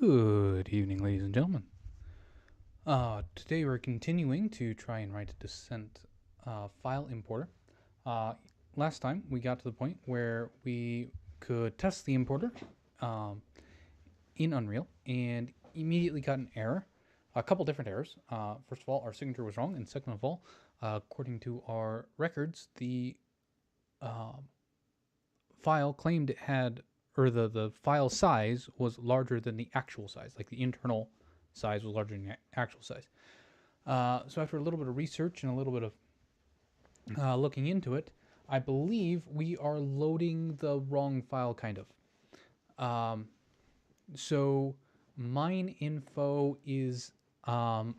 Good evening, ladies and gentlemen. Today we're continuing to try and write a descent file importer. Uh, Last time we got to the point where we could test the importer um, in Unreal and immediately got an error, a couple different errors. First of all, our signature was wrong, and second of all, according to our records, the um, file claimed it had, or the file size was larger than the actual size, like the internal size was larger than the actual size. So after a little bit of research and a little bit of looking into it, I believe we are loading the wrong file, kind of. So mine info um,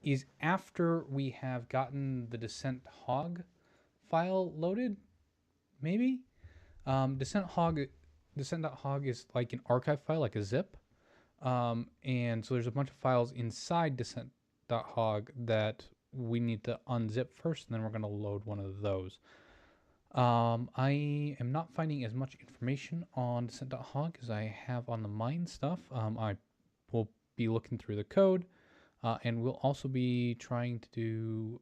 is after we have gotten the descent hog file loaded, maybe. Descent hog descent.hog is like an archive file, like a zip. And so there's a bunch of files inside descent.hog that we need to unzip first, and then we're going to load one of those. I am not finding as much information on descent.hog as I have on the mine stuff. I will be looking through the code, and we'll also be trying to do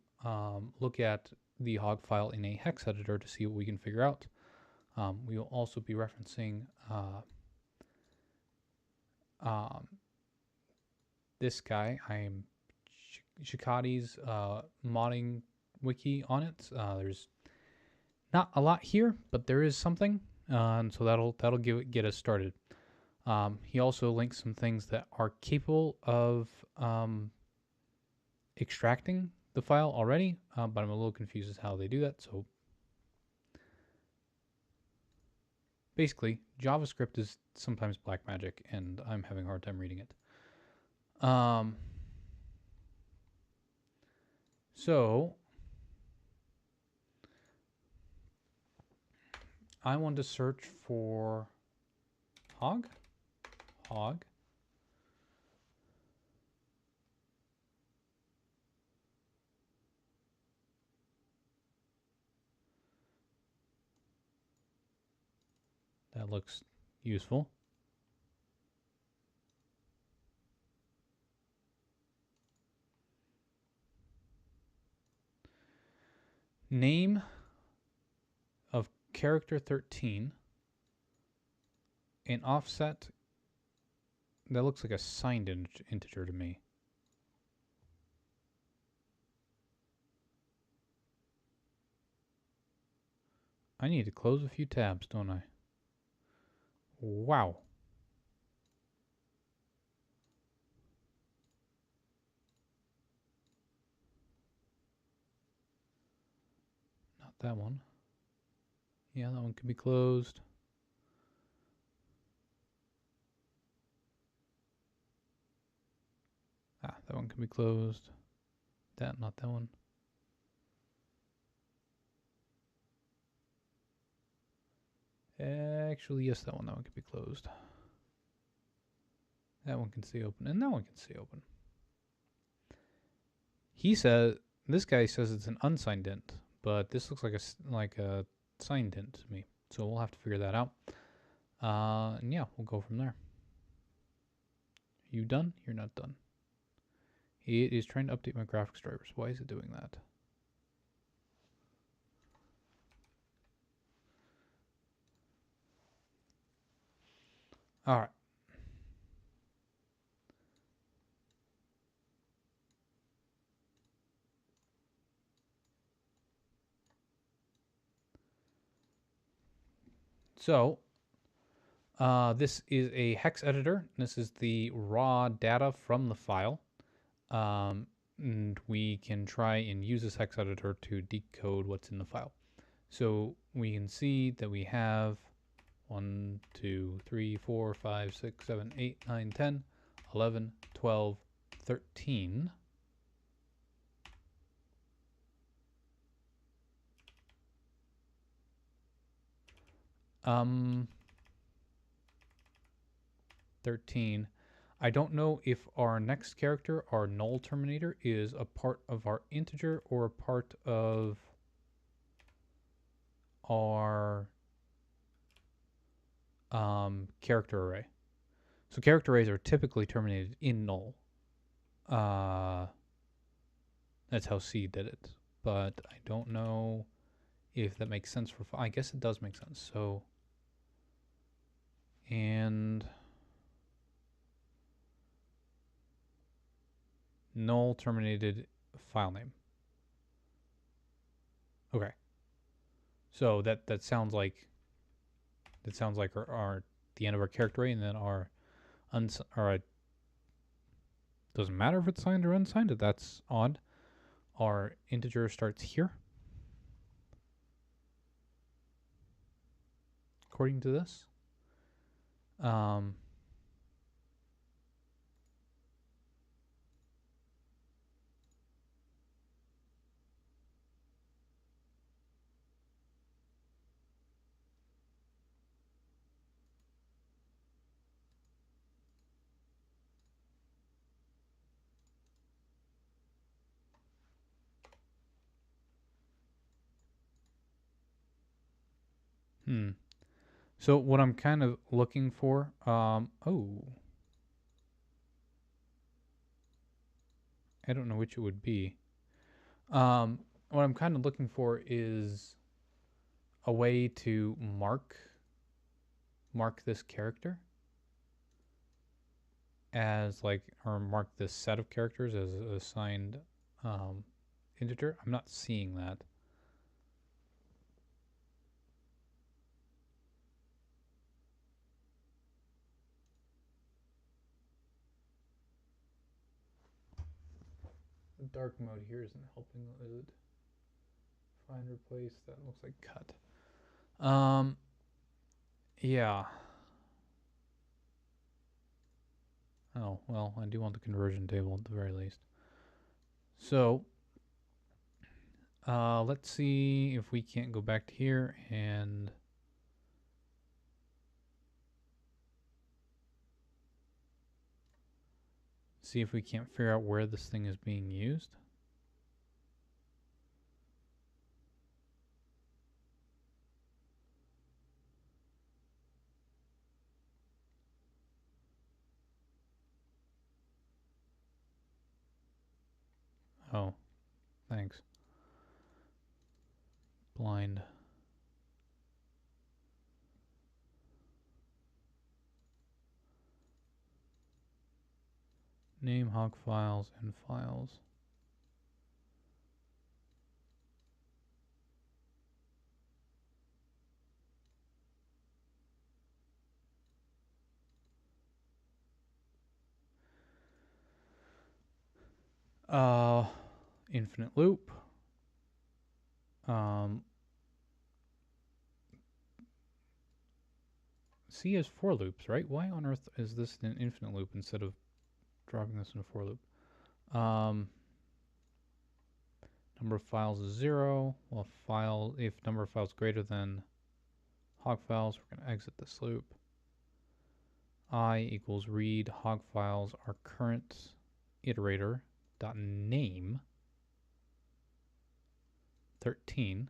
look at the hog file in a hex editor to see what we can figure out. We will also be referencing this guy. I'm Shikati's modding wiki on it. There's not a lot here, but there is something, and so that'll get us started. He also links some things that are capable of extracting the file already, but I'm a little confused as how they do that. So basically, JavaScript is sometimes black magic, and I'm having a hard time reading it. So I want to search for hog. That looks useful. Name of character 13. An offset that looks like a signed integer to me. I need to close a few tabs, don't I? Wow. Not that one. Yeah, that one can be closed. That one can be closed. Not that one. Actually, yes, that one can be closed. That one can stay open, and that one can stay open. This guy says it's an unsigned int, but this looks like a signed int to me. So we'll have to figure that out. And yeah, we'll go from there. You done? You're not done. It is trying to update my graphics drivers. Why is it doing that? All right. So this is a hex editor. This is the raw data from the file. And we can try and use this hex editor to decode what's in the file. So we can see that we have 1, 2, 3, 4, 5, 6, 7, 8, 9, 10, 11, 12, 13. Um, 13. I don't know if our next character, our null terminator, is a part of our integer or a part of our character array. So character arrays are typically terminated in null. That's how C did it, but I don't know if that makes sense for. I guess it does make sense. So, and null terminated file name. Okay. So that sounds like our the end of our character array, and then our doesn't matter if it's signed or unsigned. That's odd. Our integer starts here, according to this. So what I'm kind of looking for, I don't know which it would be. What I'm kind of looking for is a way to mark this character as like, or mark this set of characters as a assigned integer. I'm not seeing that. The dark mode here isn't helping, is it? Find, replace, that looks like cut. Yeah. Oh, well, I do want the conversion table at the very least. So, let's see if we can't go back to here and see if we can't figure out where this thing is being used. Oh, thanks. Blind. Name, hog files, and files. Infinite loop. C is for loops, right? Why on earth is this an infinite loop instead of dropping this in a for loop? Number of files is 0. Well, if number of files greater than hog files, we're going to exit this loop. I equals read hog files our current iterator dot name 13.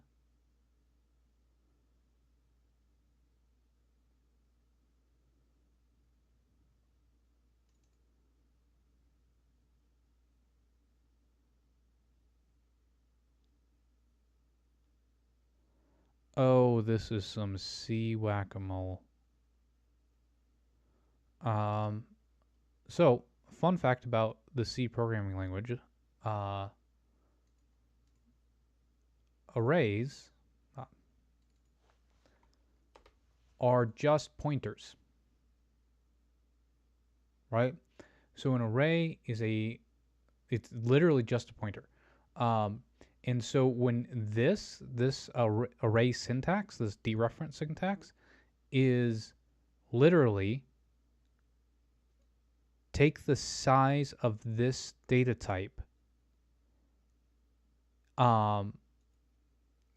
Oh, this is some C whack-a-mole. So, fun fact about the C programming language. Arrays are just pointers, right? So an array is it's literally just a pointer. And so when this array syntax, this dereference syntax, is literally take the size of this data type.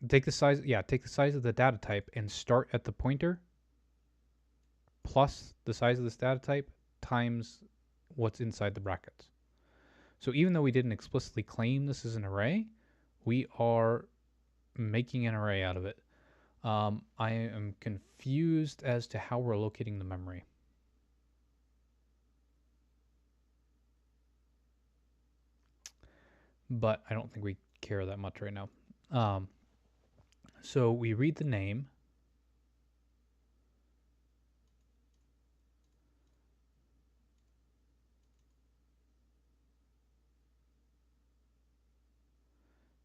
Take the size of the data type and start at the pointer plus the size of this data type times what's inside the brackets. So even though we didn't explicitly claim this is an array, we are making an array out of it. I am confused as to how we're locating the memory. But I don't think we care that much right now. So we read the name.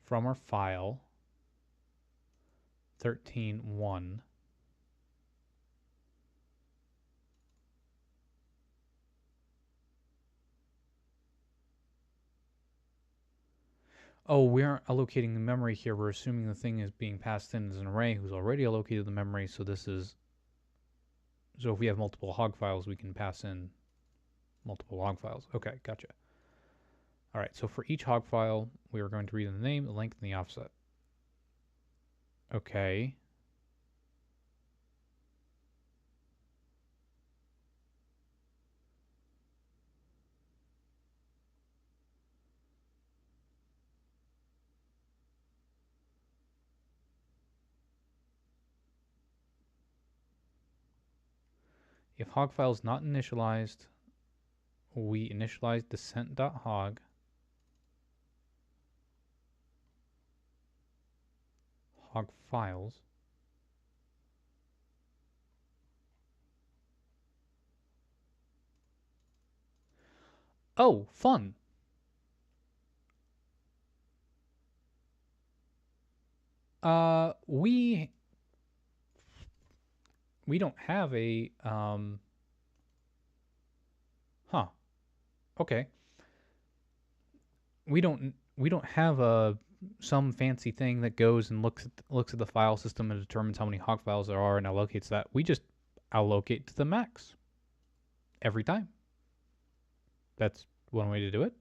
From our file 13.1. Oh, we aren't allocating the memory here. We're assuming the thing is being passed in as an array who's already allocated the memory. So this is, so if we have multiple hog files, we can pass in multiple log files. Okay, gotcha. All right, so for each hog file, we are going to read the name, the length, and the offset. Okay. If hog file is not initialized, we initialize descent.hog hog files. Oh, fun. We don't have a huh. Okay. We don't have a some fancy thing that goes and looks at the file system and determines how many hog files there are and allocates that. We just allocate to the max every time. That's one way to do it.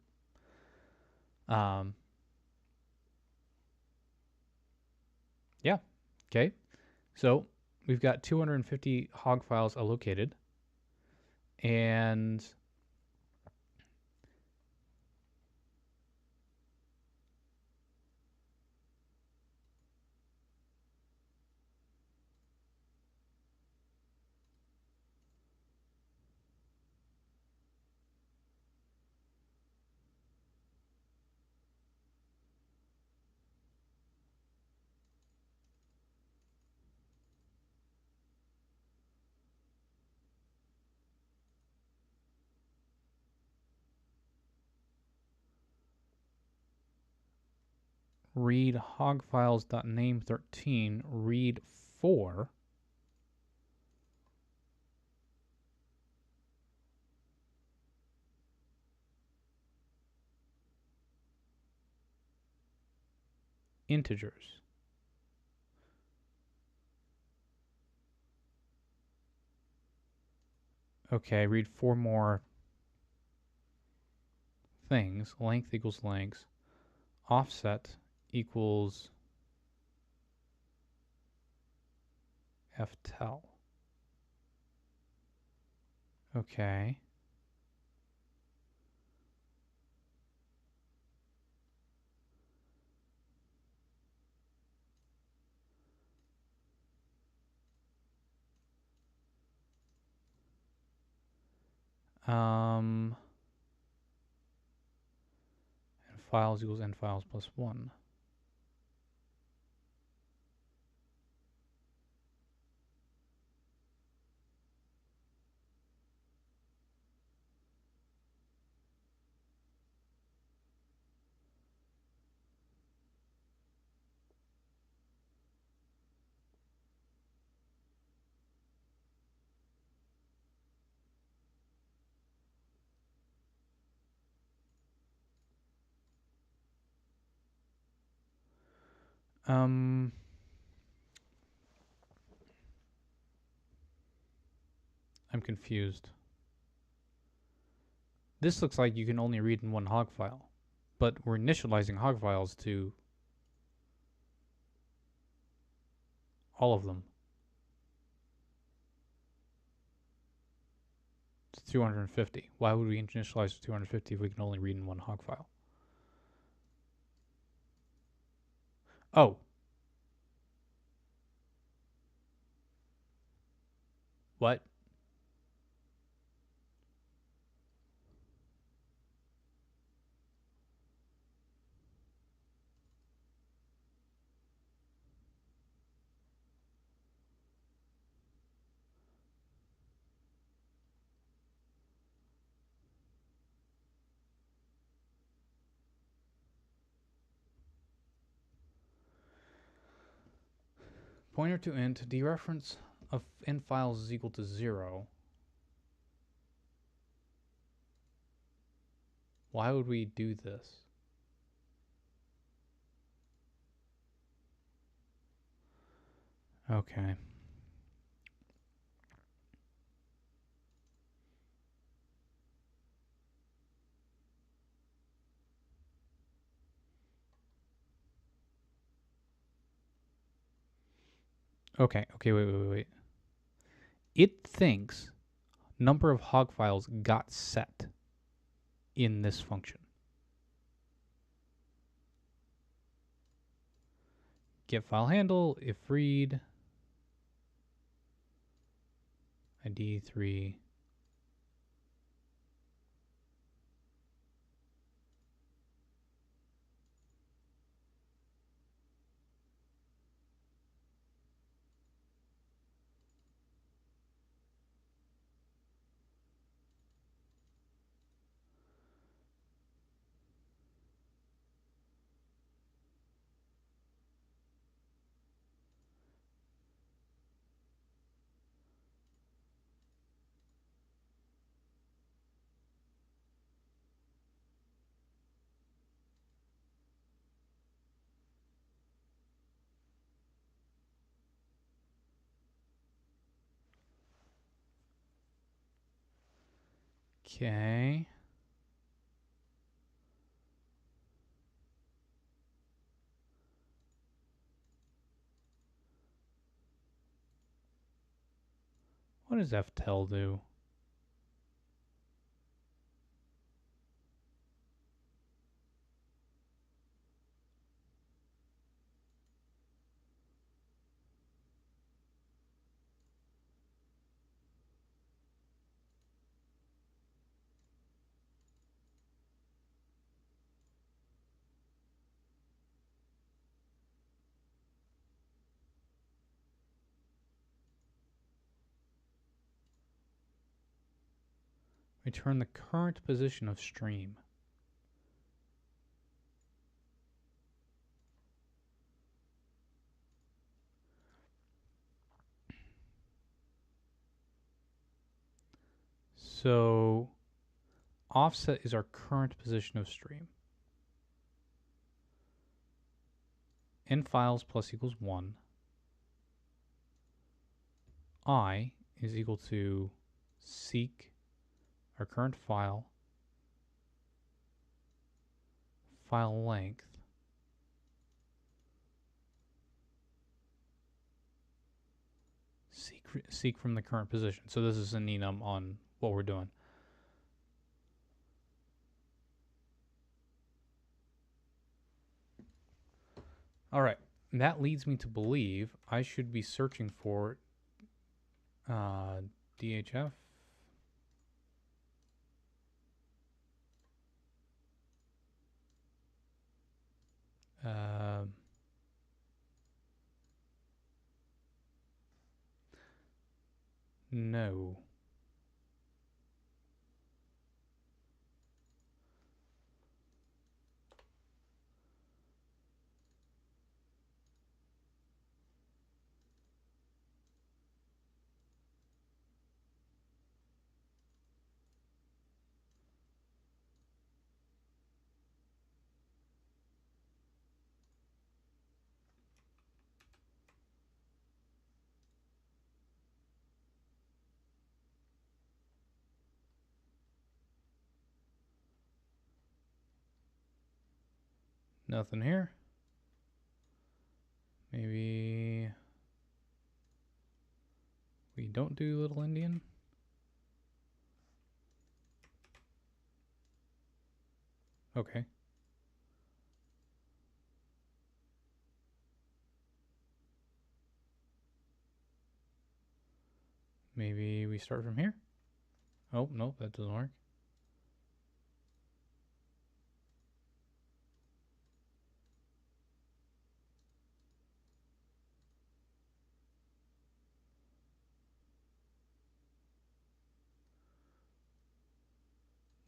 Yeah. Okay. So we've got 250 hog files allocated, and read hog files.name13 read 4. Integers. Okay, read 4 more things. Length equals length. Offset equals ftel. Okay. And files equals end files plus 1. I'm confused. This looks like you can only read in one hog file, but we're initializing hog files to all of them. It's 250. Why would we initialize to 250 if we can only read in one hog file? Oh. What? Pointer to int, dereference of int files is equal to 0. Why would we do this? Okay. Okay, wait. It thinks number of hog files got set in this function. Get file handle, if read, ID 3. Okay. What does ftell do? Return the current position of stream. So offset is our current position of stream. Int files plus equals 1. I is equal to seek our current file, file length, seek from the current position. So this is an enum on what we're doing. All right, that leads me to believe I should be searching for DHF. No. Nothing here. Maybe we don't do Little Indian. Okay. Maybe we start from here. Oh, no, that doesn't work.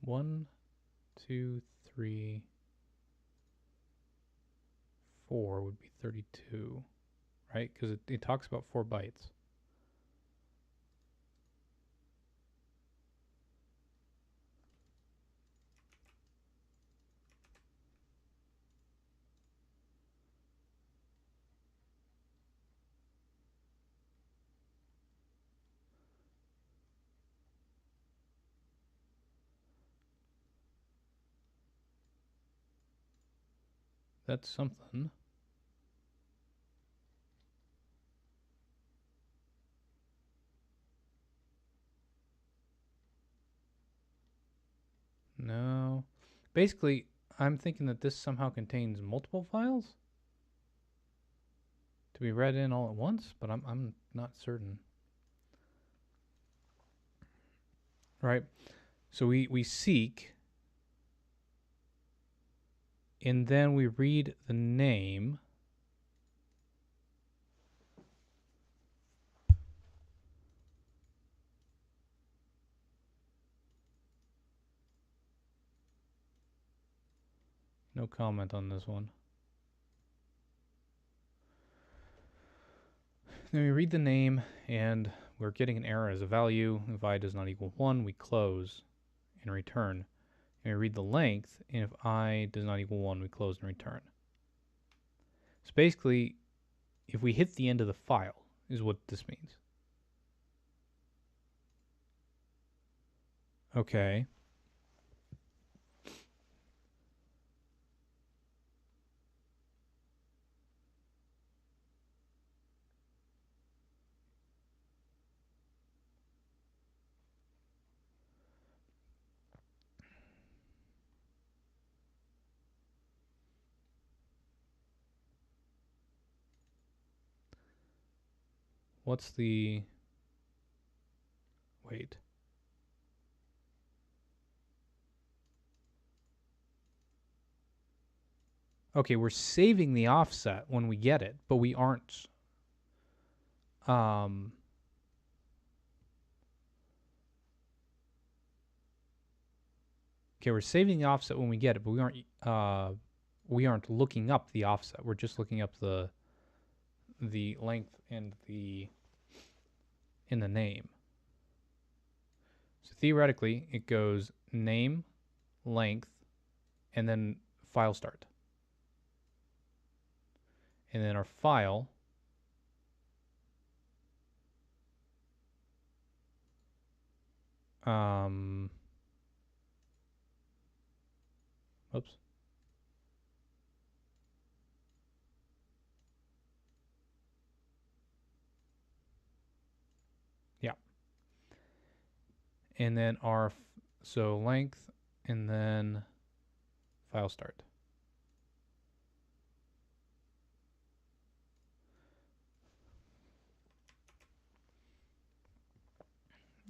One, two, three, 4 would be 32, right? Because it talks about 4 bytes. That's something. No. Basically, I'm thinking that this somehow contains multiple files to be read in all at once, but I'm not certain. Right? So we seek, and then we read the name. No comment on this one. Then we read the name, and we're getting an error as a value. If I does not equal 1, we close and return. And we read the length, and if I does not equal 1, we close and return. So basically, if we hit the end of the file, is what this means. Okay. What's the... Wait. Okay, we're saving the offset when we get it, but we aren't... Okay, we're saving the offset when we get it, but we aren't looking up the offset. We're just looking up the length and in the name. So theoretically, it goes name, length, and then file start. And then our file oops. Yeah. And then so length and then file start.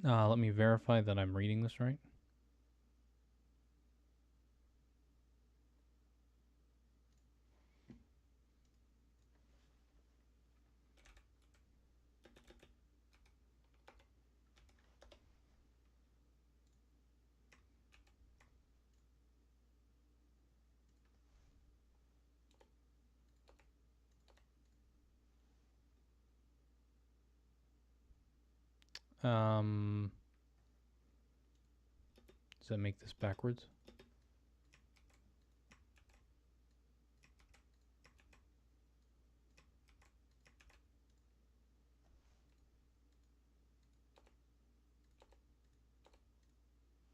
Let me verify that I'm reading this right. Does that make this backwards?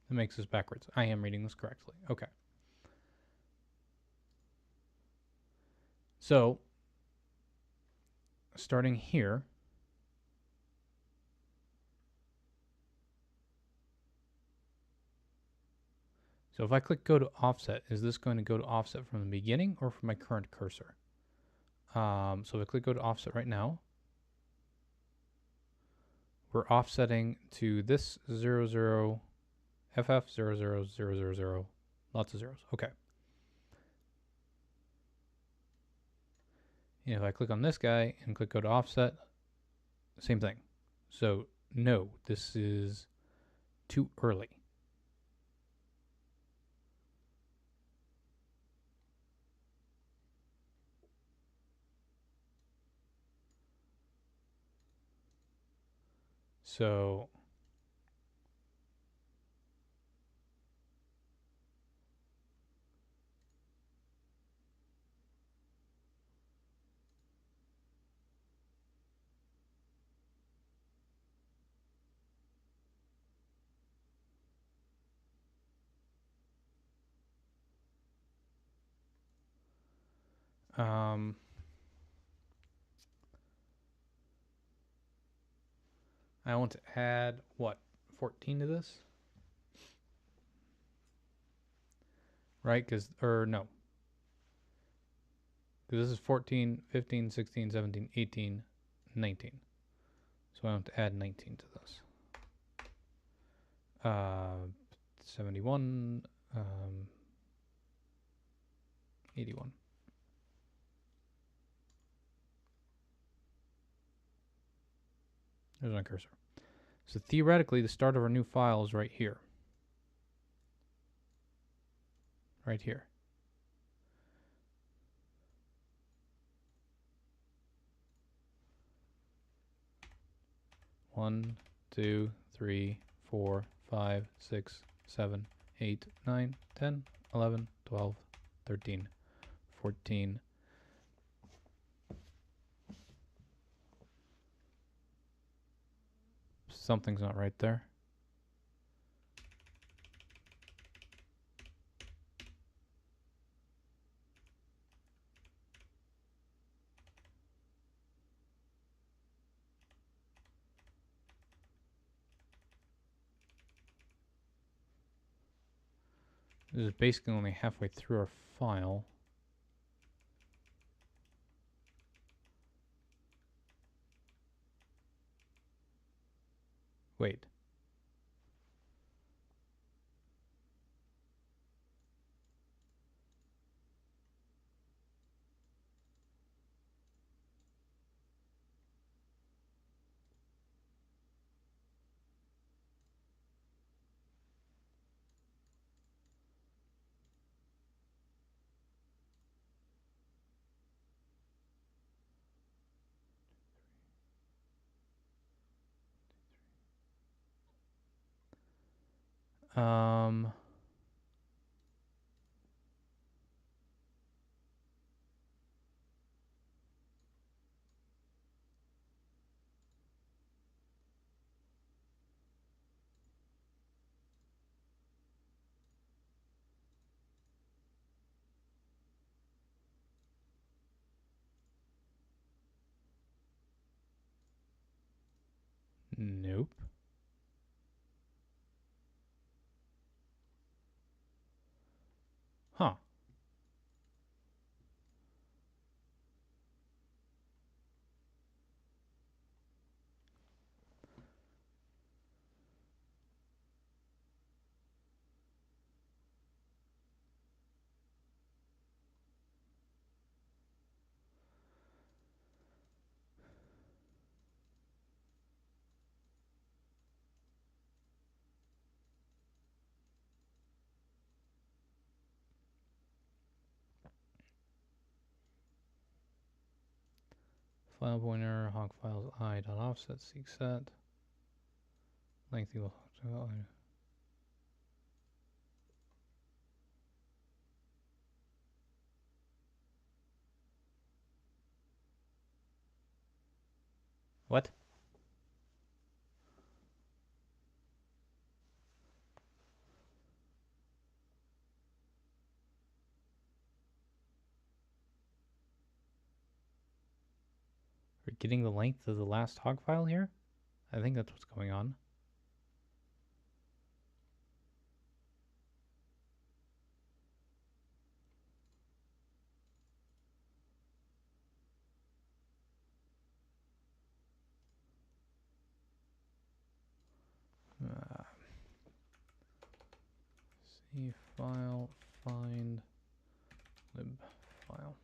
That makes this backwards. I am reading this correctly. Okay. So, starting here, so if I click go to offset, is this going to go to offset from the beginning or from my current cursor? So if I click go to offset right now, we're offsetting to this 00 FF 00000. Lots of zeros. Okay. And if I click on this guy and click go to offset, same thing. So no, this is too early. So I want to add what, 14 to this, right? Because no, because this is 14, 15, 16, 17, 18, 19. So I want to add 19 to this. 71, 81. There's my cursor. So theoretically, the start of our new file is right here. Right here. One, 2, 3, 4, 5, 6, 7, 8, 9, 10, 11, 12, 13, 14. Something's not right there. This is basically only halfway through our file. Wait. Nope. Huh. File pointer, hawk files I.offset seek set. Length equals. What? We're getting the length of the last hog file here? I think that's what's going on. C file find lib file.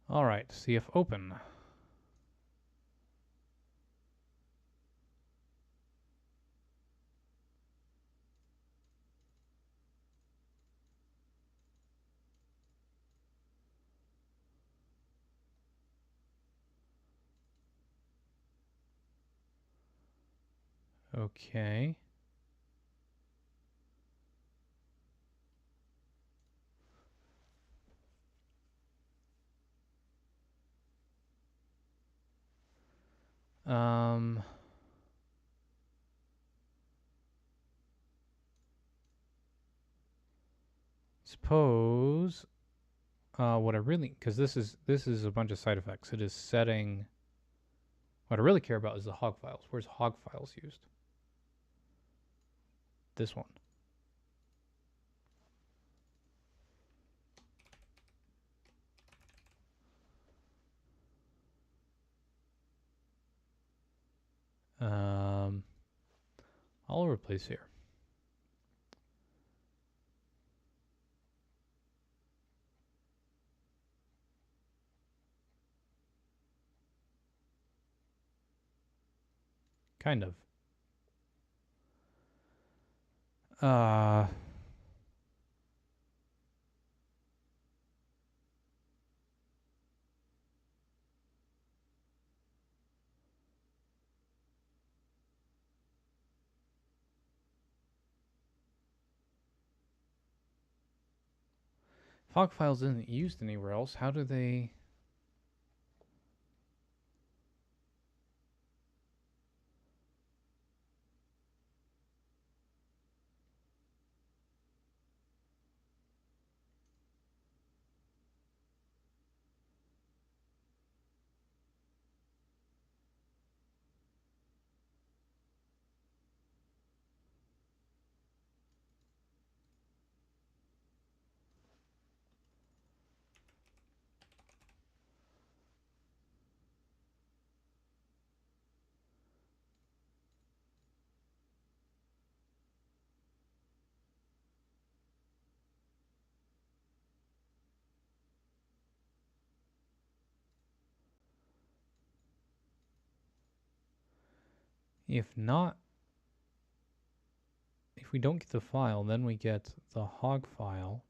All right, CF open. Okay. Suppose what I really, because this is a bunch of side effects. It is setting. What I really care about is the hog files. Where's hog files used? This one. All over the place here. Kind of. Hog files isn't used anywhere else. How do they? If not, if we don't get the file, then we get the hog file.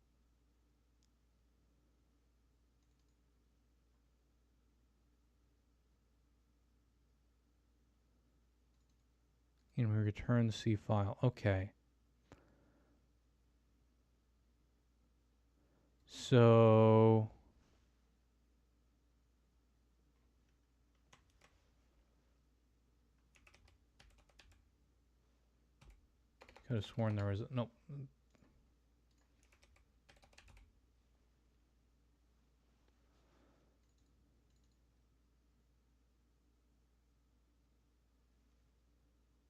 And we return the C file. Okay. So could have sworn there was no.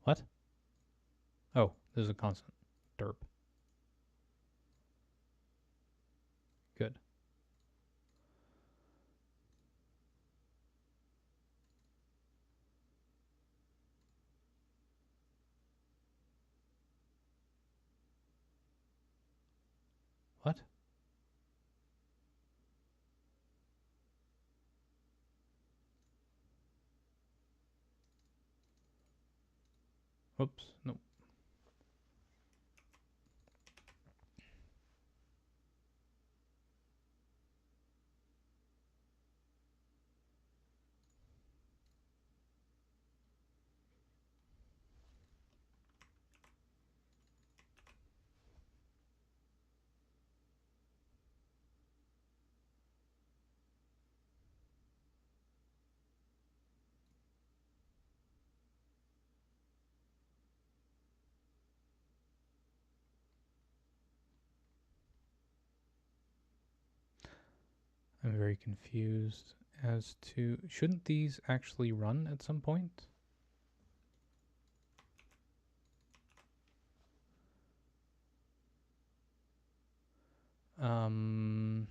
What? Oh, there's a constant. Derp. Good. What? Whoops. No. I'm very confused as to, shouldn't these actually run at some point? Um,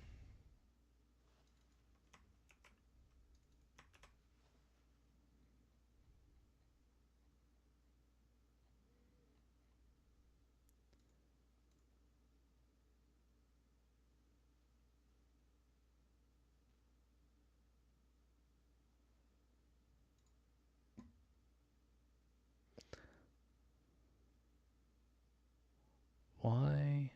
why?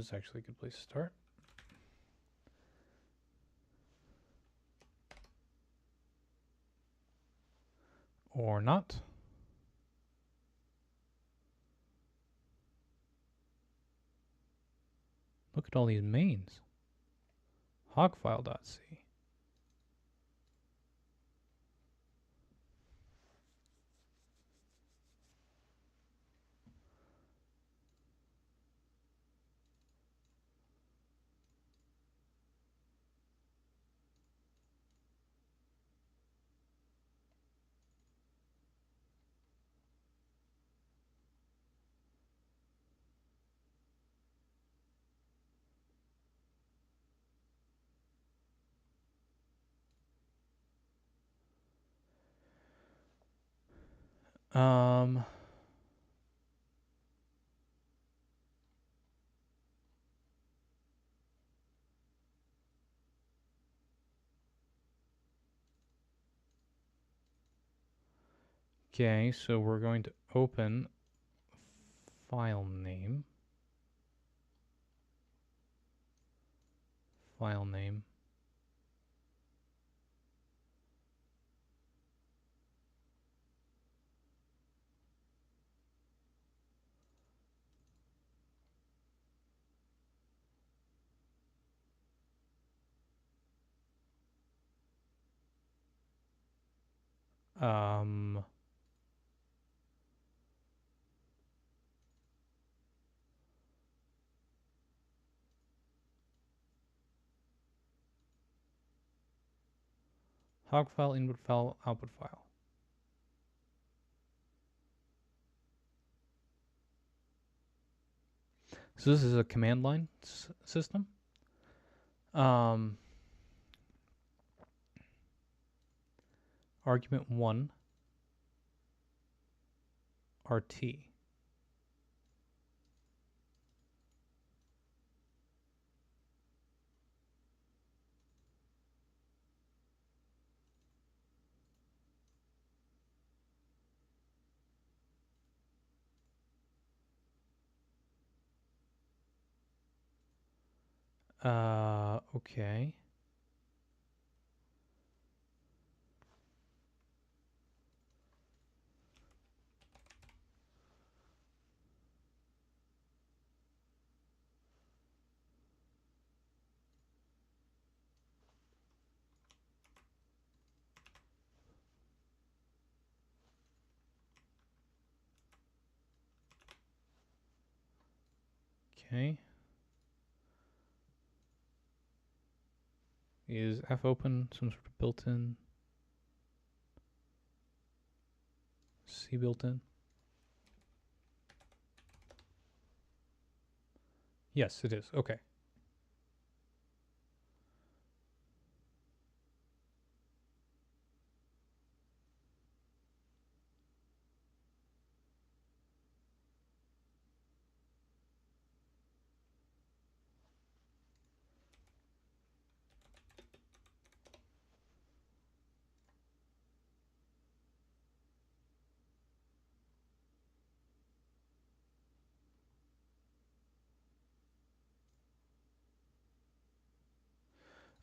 This is actually a good place to start. Or not. Look at all these mains. Hogfile.c. Um, okay, so we're going to open file name. File name. Um, hog file, input file, output file. So this is a command line system. Argument 1, RT. Okay. Okay. Is fopen some sort of built-in? C built-in? Yes, it is. Okay.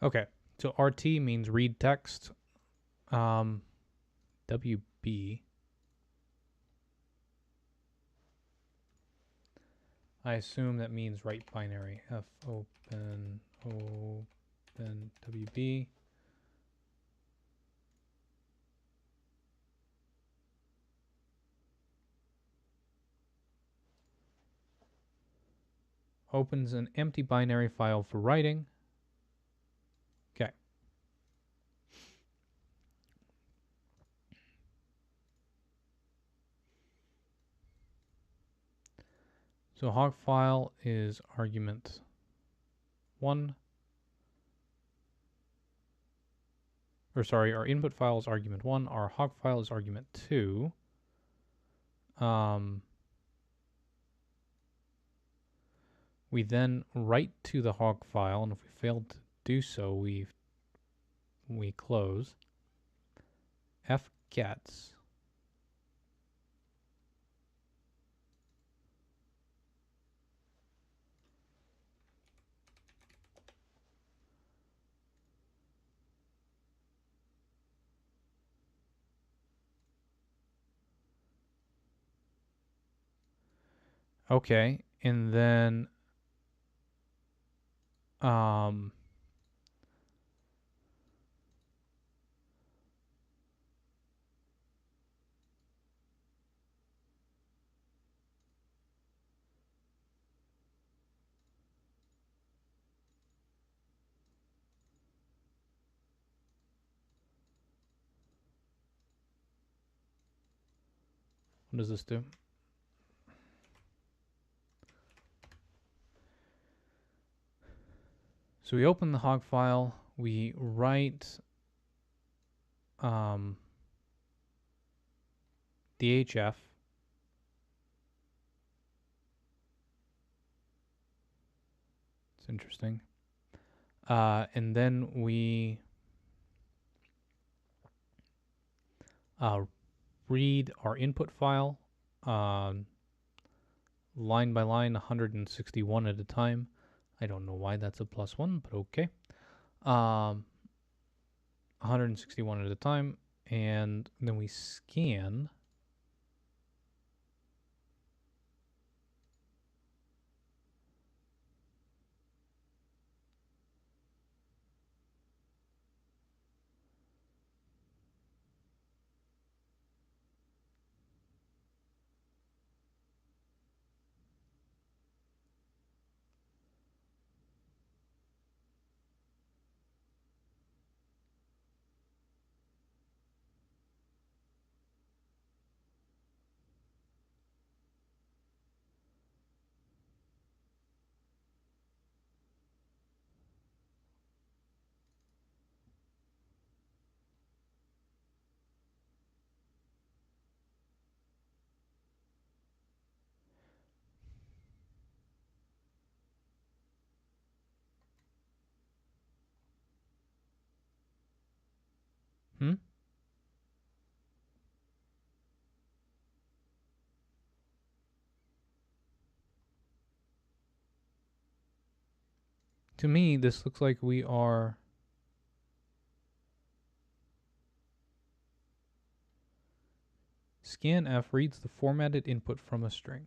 Okay, so RT means read text. WB. I assume that means write binary. F open WB. Opens an empty binary file for writing. Okay. So hog file is argument 1. Or sorry, our input file is argument 1. Our hog file is argument 2. We then write to the hog file, and if we failed to do so, we close. F gets. Okay, and then what does this do? So we open the hog file, we write DHF. It's interesting. And then we read our input file line by line, 161 at a time. I don't know why that's a +1, but okay. 161 at a time, and then we scan. To me, this looks like we are scanf reads the formatted input from a string.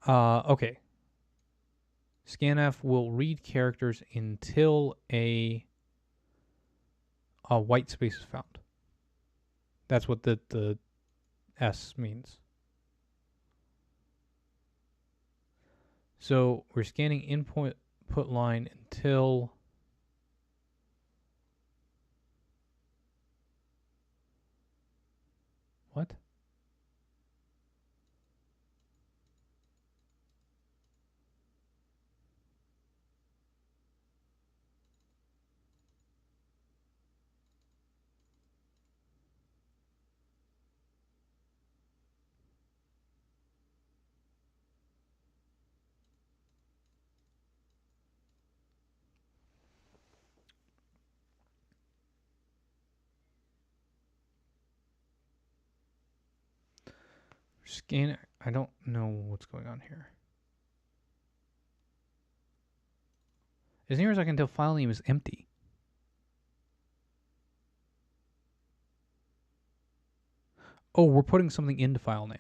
Okay. Scanf will read characters until a white space is found. That's what the S means. So we're scanning input line until what? Scan I don't know what's going on here. As near as I can tell, file name is empty. Oh, we're putting something into file name.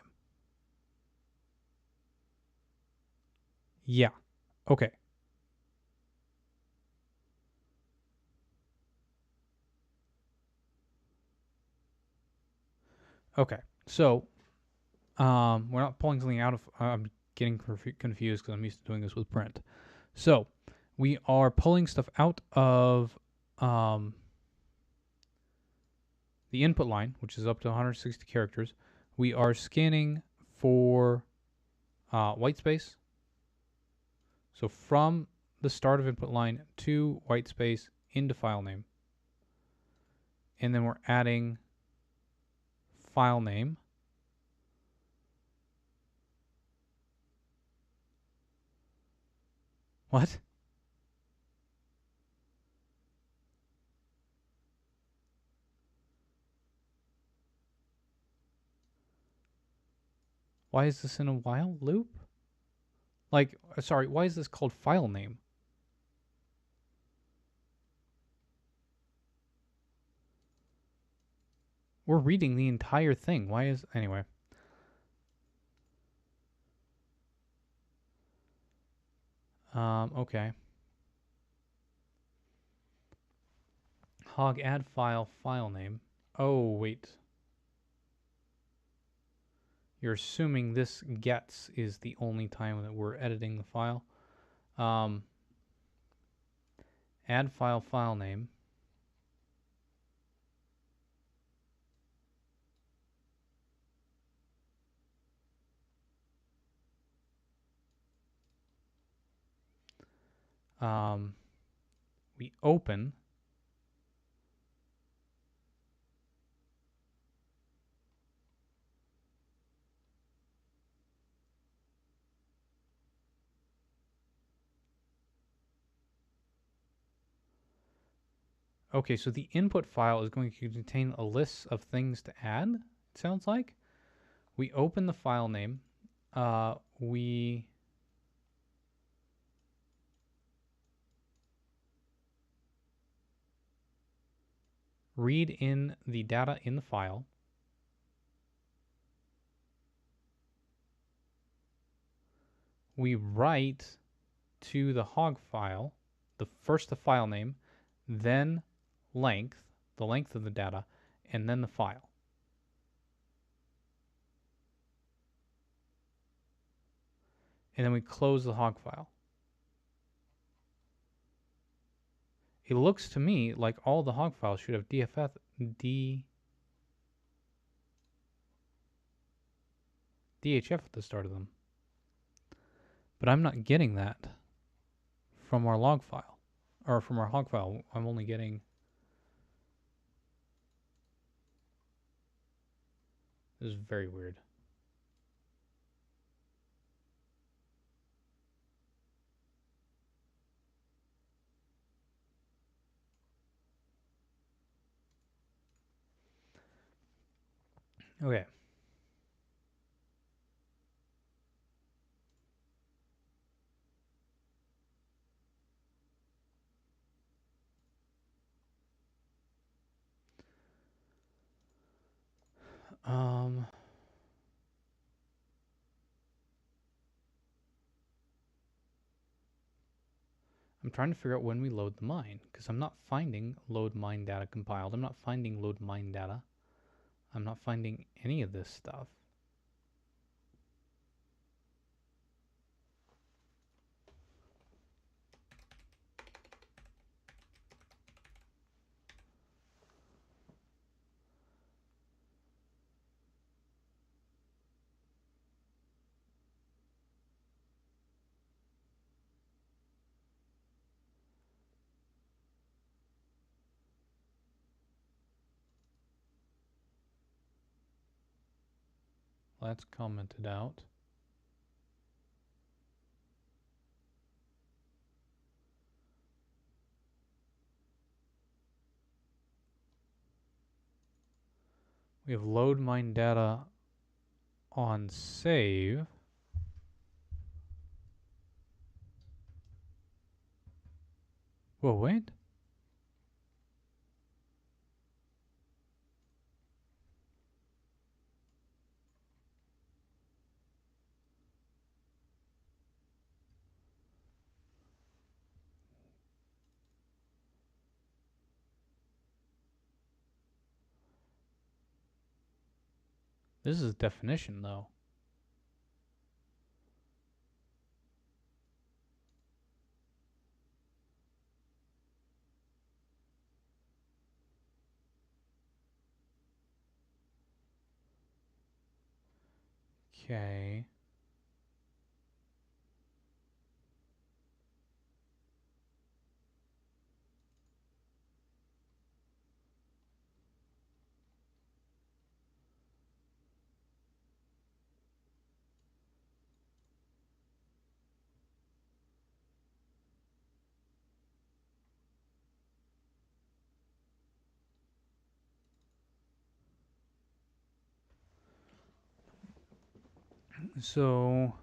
Yeah. Okay. Okay. So, we're not pulling something out of. I'm getting confused because I'm used to doing this with print. So, we are pulling stuff out of the input line, which is up to 160 characters. We are scanning for white space. So from the start of input line to white space into file name. And then we're adding file name. What? Why is this in a while loop? Like, sorry, why is this called file name? We're reading the entire thing. Why is... Anyway. Okay. Hog add file name. Oh, wait. You're assuming this gets is the only time that we're editing the file. Add file name. We open. Okay, so the input file is going to contain a list of things to add, it sounds like. We open the file name. We read in the data in the file. We write to the hog file, first the file name, then length, the length of the data, and then the file. And then we close the hog file. It looks to me like all the hog files should have DHF at the start of them. But I'm not getting that from our log file, or from our hog file. I'm only getting... This is very weird. Okay. I'm trying to figure out when we load the mine, because I'm not finding load mine data compiled. I'm not finding load mine data. I'm not finding any of this stuff. That's commented out. We have load mine data on save, whoa, wait. This is definition though. Okay. So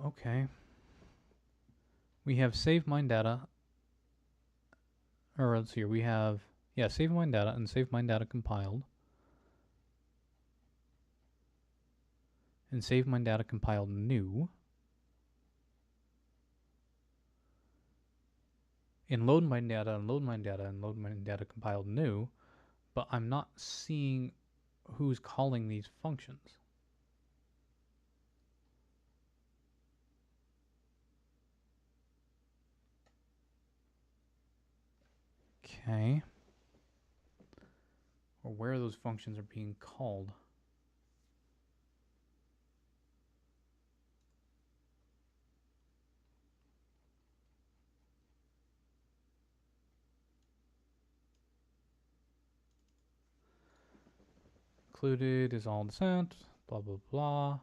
okay. We have save mine data, or let's see here, we have, yeah, save mine data and save mine data compiled. And save mine data compiled new. And load mine data and load mine data and load mine data compiled new, but I'm not seeing who's calling these functions. Okay. Or where those functions are being called. Included is all descent, blah, blah, blah.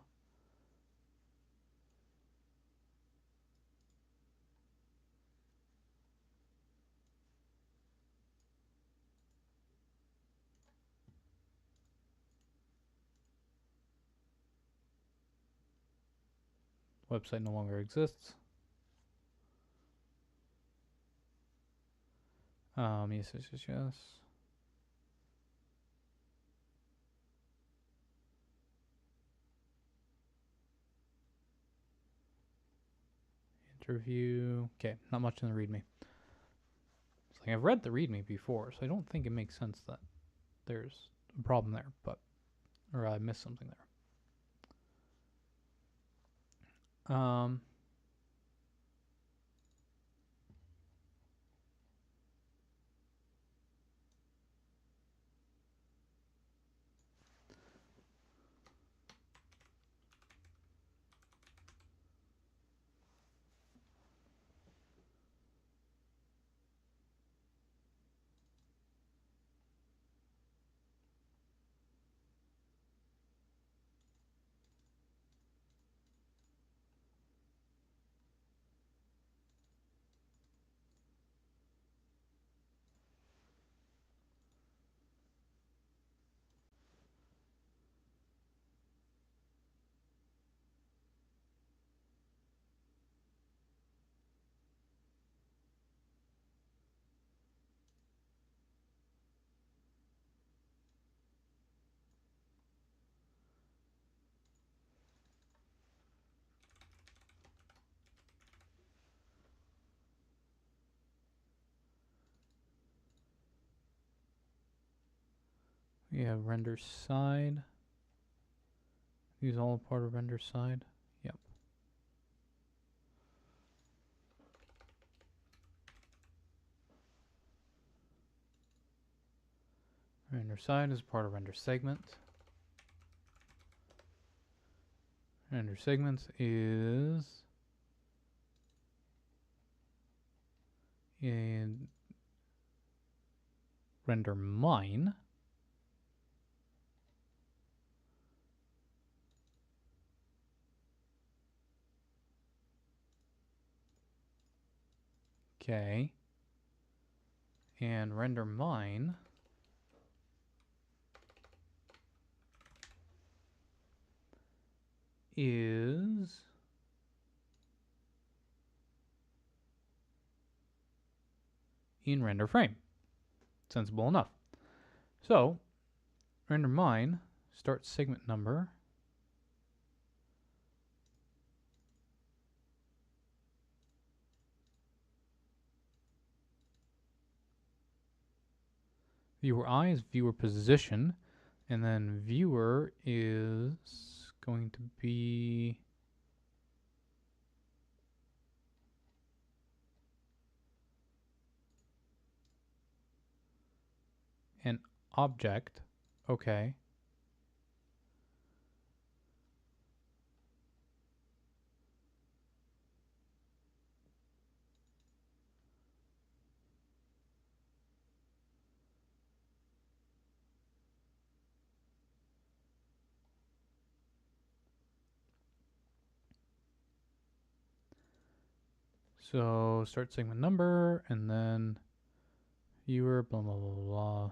Website no longer exists. Yes, yes, yes, yes. Interview. Okay, not much in the README. It's like I've read the README before, so I don't think it makes sense that there's a problem there, but, or I missed something there. We have render side. These all part of render side. Yep. Render side is part of render segment. Render segments is in render mine. Okay. And render mine is in render frame. Sensible enough. So, render mine, start segment number. Viewer I is viewer position, and then viewer is going to be an object. Okay. So start segment number, and then viewer, blah, blah, blah, blah.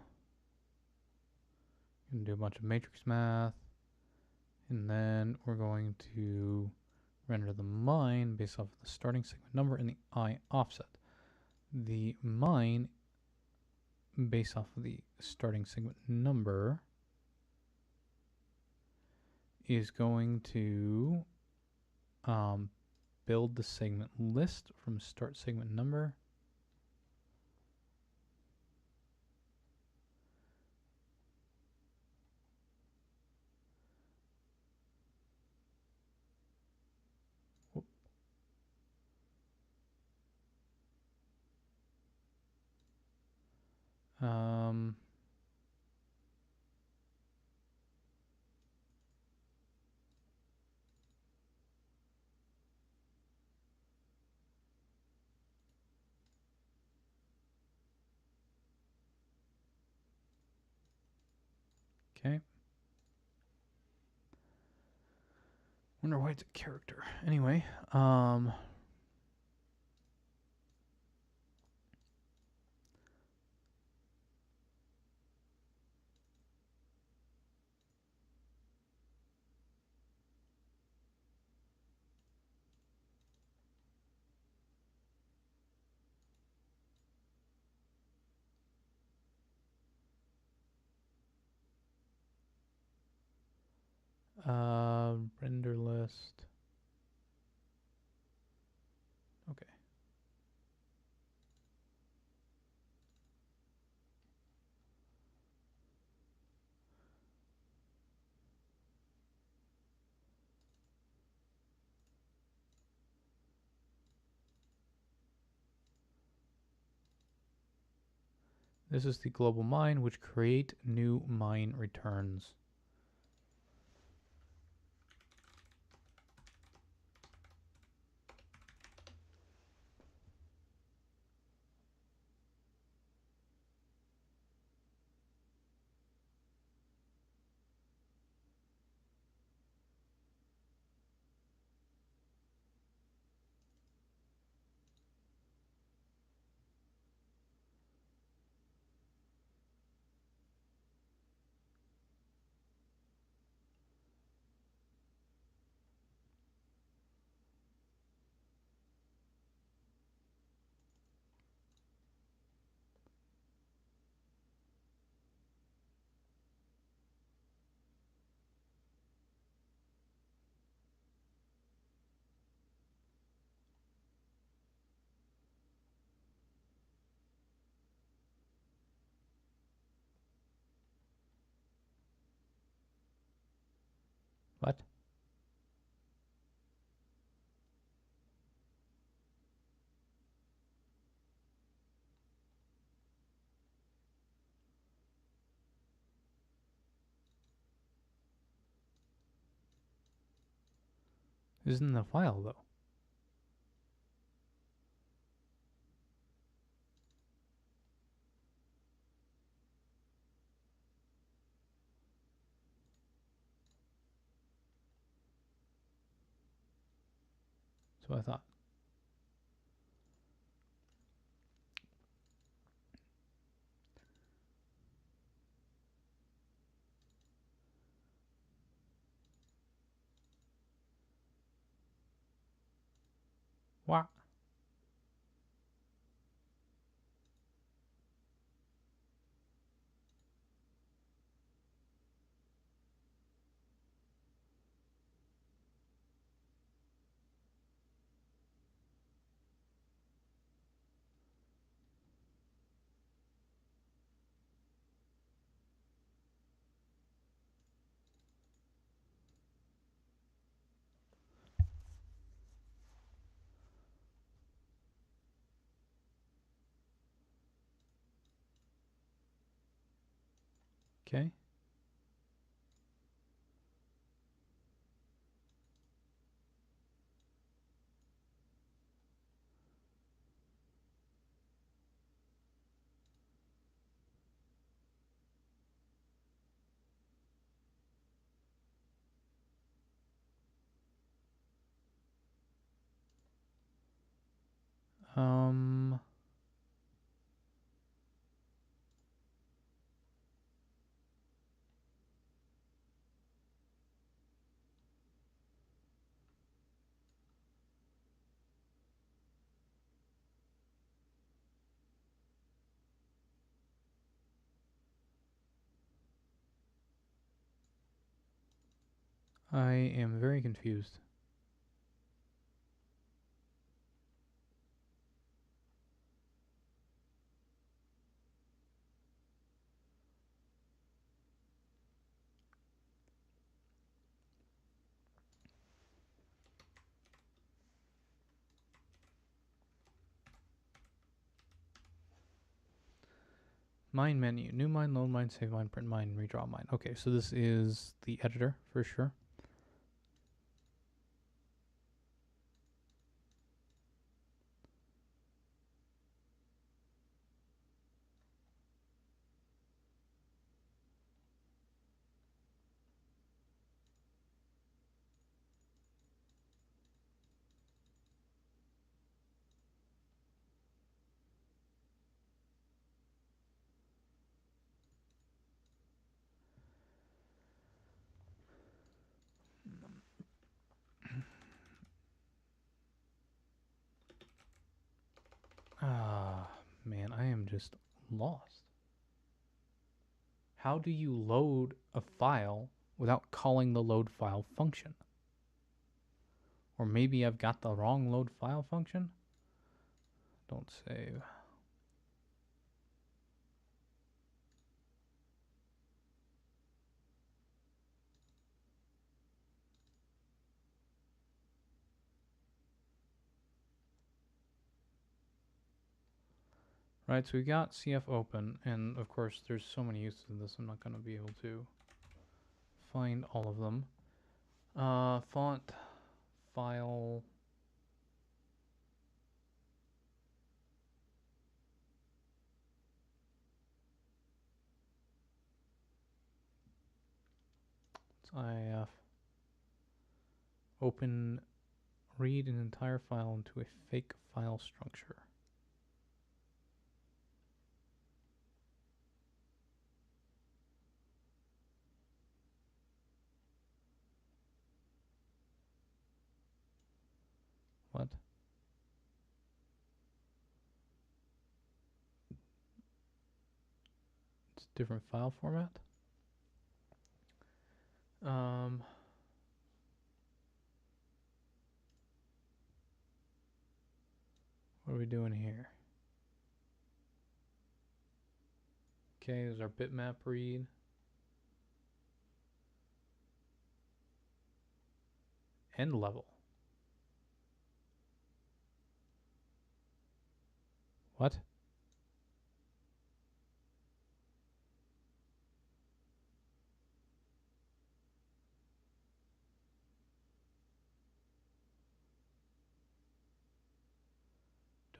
You can do a bunch of matrix math. And then we're going to render the mine based off of the starting segment number and the I offset. The mine based off of the starting segment number is going to build the segment list from start segment number. Um, okay. Wonder why it's a character. Anyway, render list. Okay. This is the global mine, which create new mine returns. What? This isn't the file though. That's what I thought. Wow. Okay. Um, I am very confused. Mine menu. New mine, load mine, save mine, print mine, redraw mine. Okay, so this is the editor for sure. Ah, man, I am just lost. How do you load a file without calling the load file function? Or maybe I've got the wrong load file function? Don't save. Right, so we got CF open, and of course there's so many uses of this, I'm not going to be able to find all of them. Font, file, it's IF. Open, read an entire file into a fake file structure. What? It's a different file format? What are we doing here? Okay, there's our bitmap read. End level. What?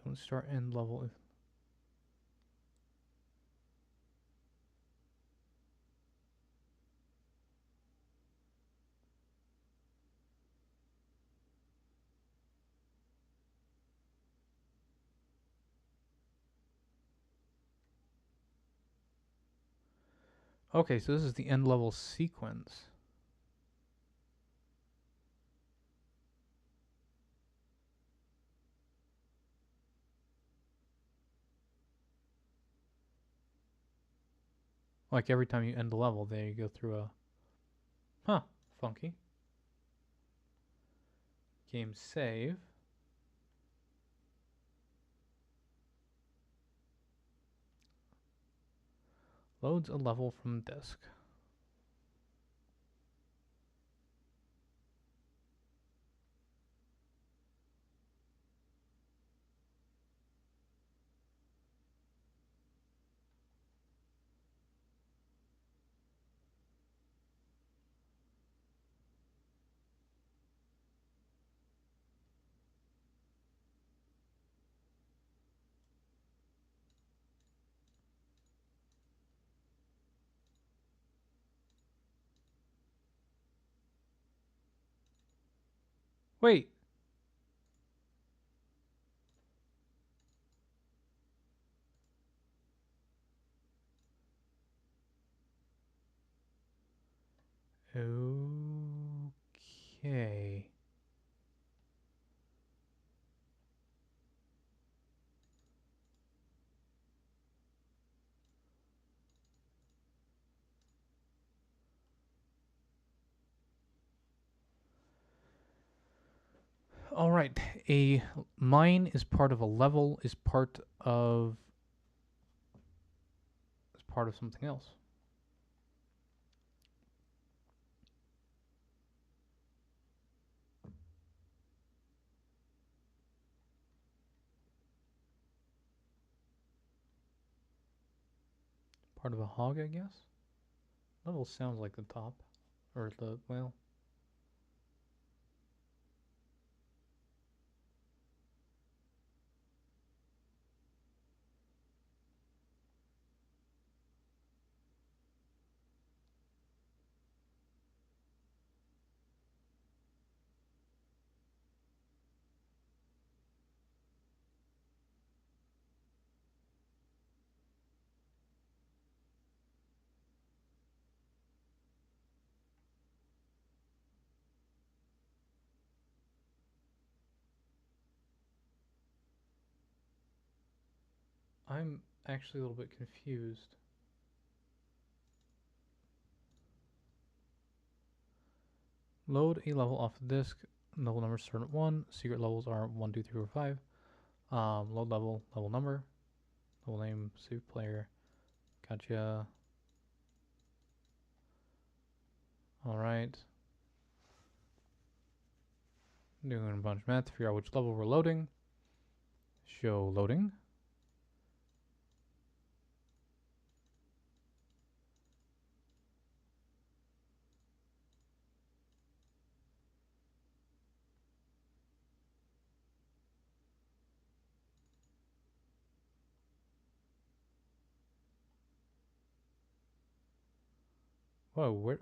Don't start end level. Okay, so this is the end level sequence. Like every time you end a level, there you go through a... Huh, funky. Game save. Loads a level from disk. Wait. Okay. All right. A mine is part of a level, is part of something else. Part of a hog, I guess. Level sounds like the top, or the well. I'm actually a little bit confused. Load a level off the disk. Level numbers start at 1. Secret levels are 1, 2, 3, or 5. Load level, level number, level name, save player. Gotcha. Alright. Doing a bunch of math to figure out which level we're loading. Show loading. Whoa, what?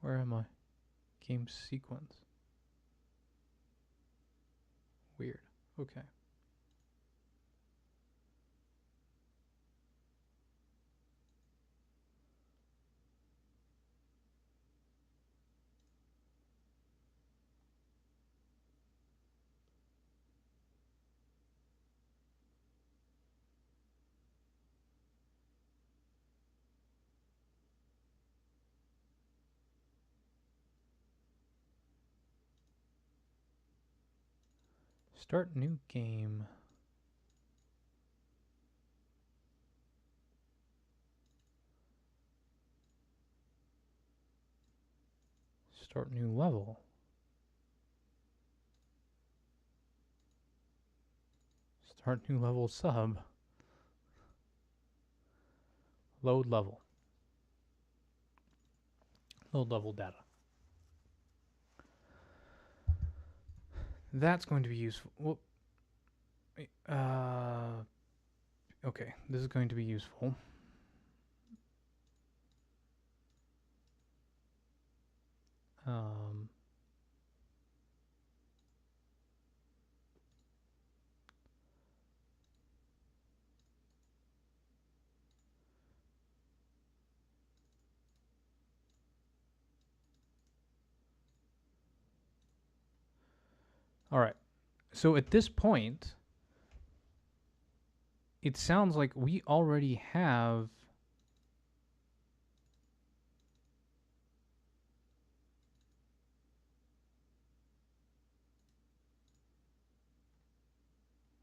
Where am I? Game sequence. Weird. Okay. Start new game. Start new level. Start new level sub. Load level. Load level data. That's going to be useful. Whoop. Okay, this is going to be useful. All right. So at this point, it sounds like we already have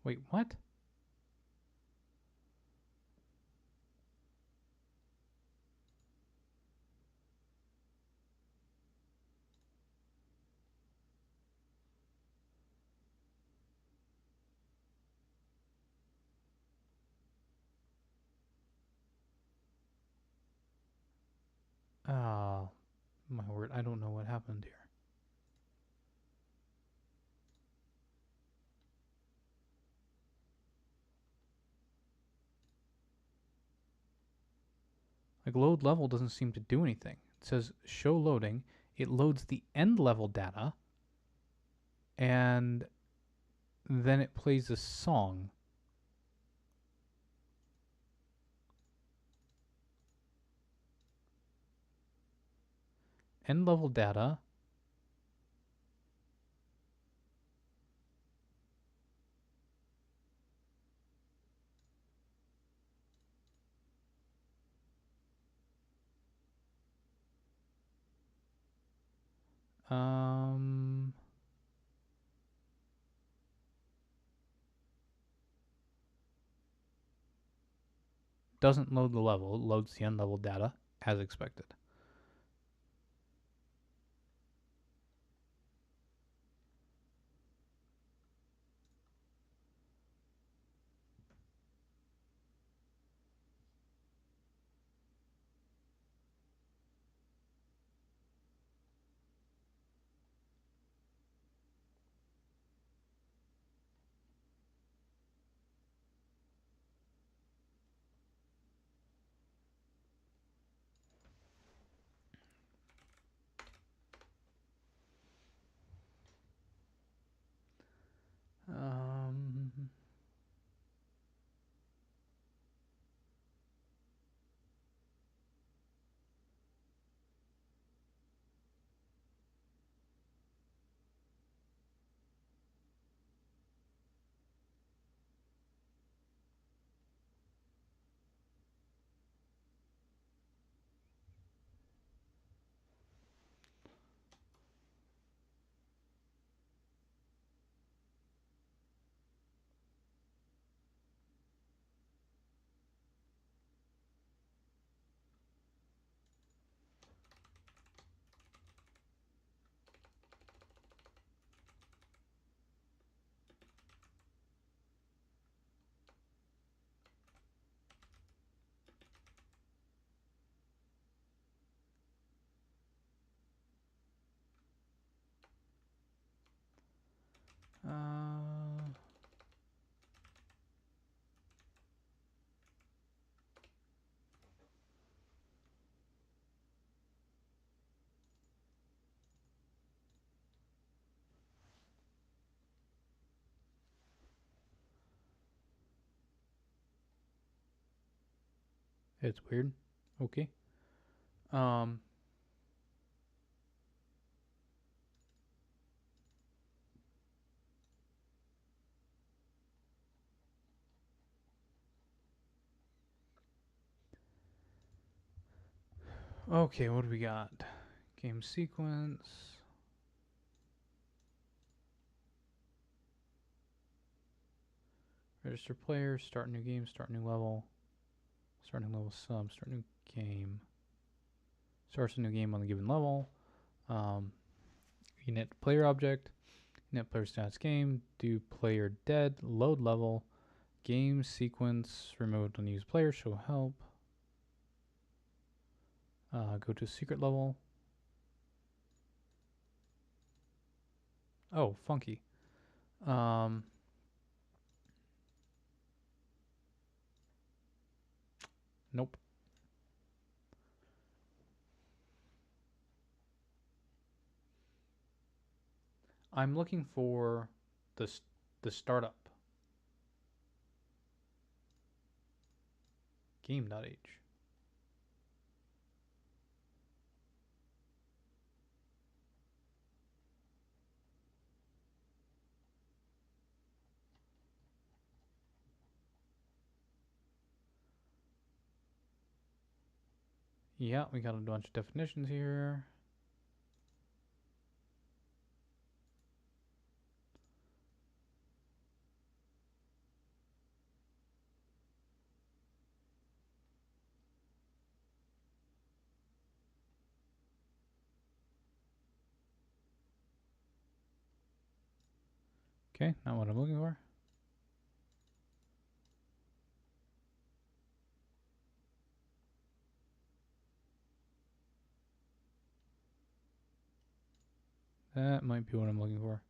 wait, what? My word, I don't know what happened here. Like load level doesn't seem to do anything. It says show loading. It loads the end level data and then it plays a song. End level data. Doesn't load the level. It loads the end level data as expected. It's weird. Okay. Okay, what do we got? Game sequence. Register player, start new game, start new level. Start new level sub, start new game. Starts a new game on the given level. Um, init player object, init player status game, do player dead, load level, game sequence, remove unused player, show help. Go to secret level. Oh, funky. Nope. I'm looking for the startup. Game.h. Yeah, we got a bunch of definitions here. Okay, not what I'm looking for. That might be what I'm looking for.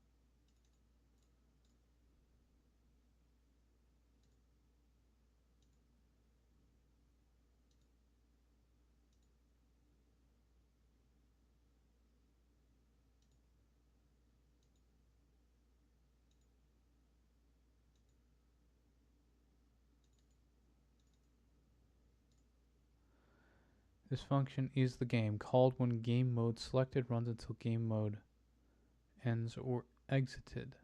This function is the game, called when game mode selected, runs until game mode ends or exited.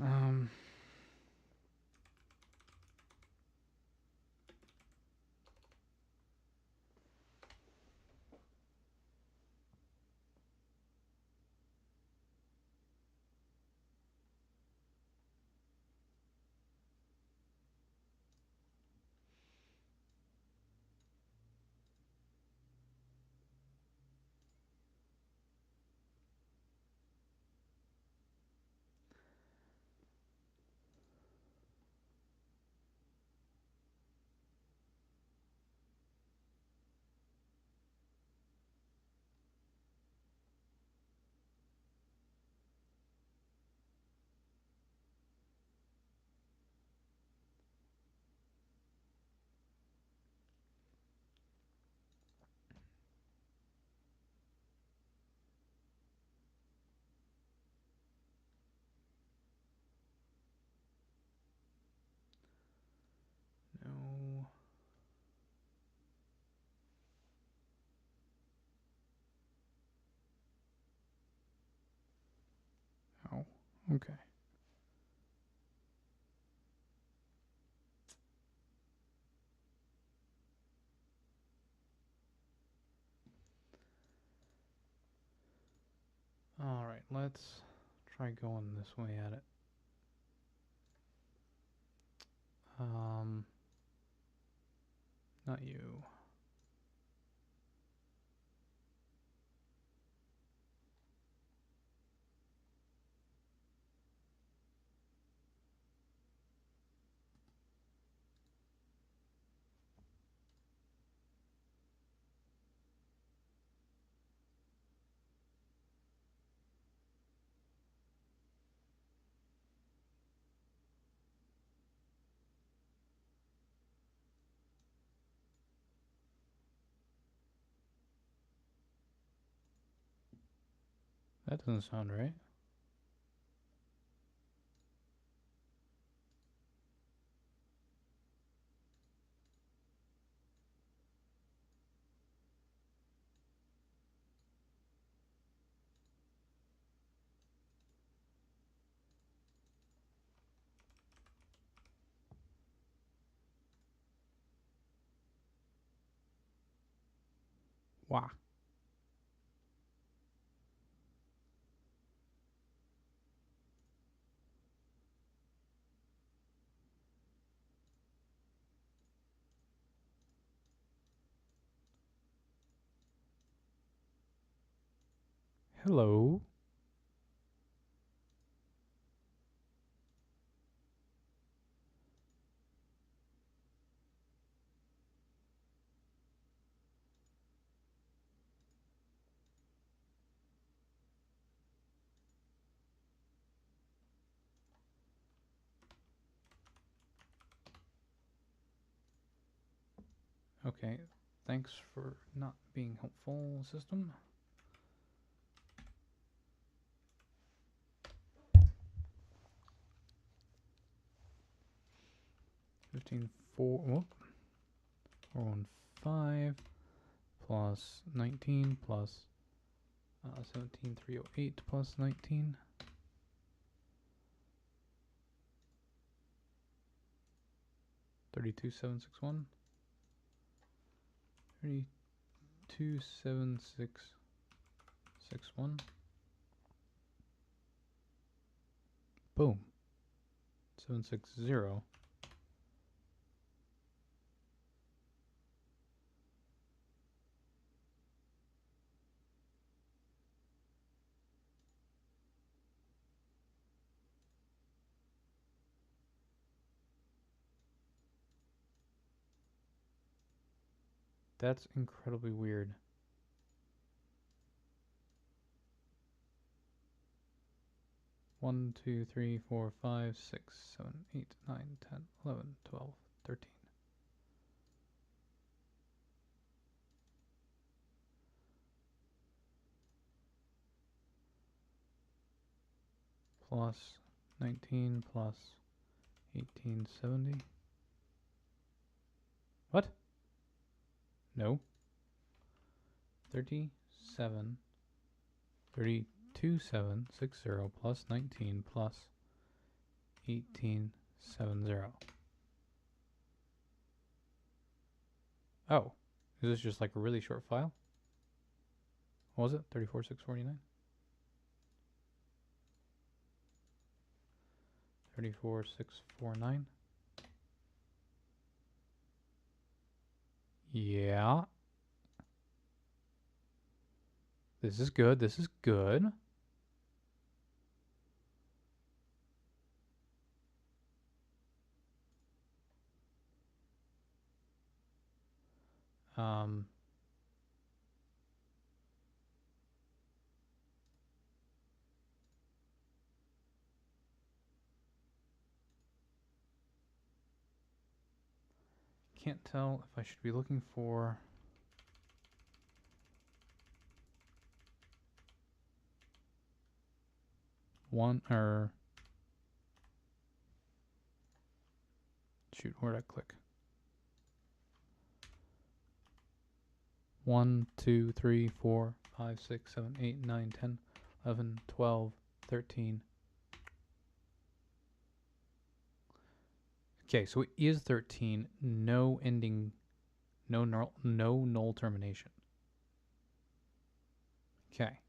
Um, no. Oh, okay. All right, let's try going this way at it. Not you. That doesn't sound right. Wow. Hello. Okay, thanks for not being helpful, system. Whoop, 415 plus 19 plus 17308 plus 19. 32761. 32761. Boom. 760. That's incredibly weird. One, 2, 3, 4, 5, 6, 7, 8, 9, 10, 11, 12, 13. Plus 19 plus 1870. What? No. 37, 32760 plus 19 plus 1870. Oh, is this just like a really short file? What was it? 34649? 34649. Yeah. This is good. This is good. Can't tell if I should be looking for one or shoot, where'd I click? 1, 2, 3, 4, 5, 6, 7, 8, 9, 10, 11, 12, 13. Okay, so it is 13. No ending, no null termination. Okay.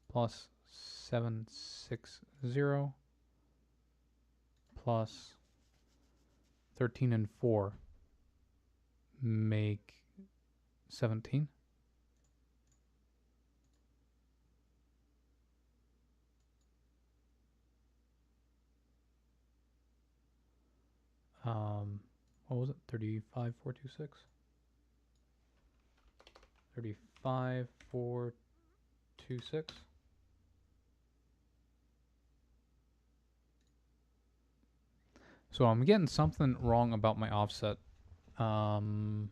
Plus 760 plus 13 and 4 make 17. What was it? 35426. 35426. So I'm getting something wrong about my offset. 1,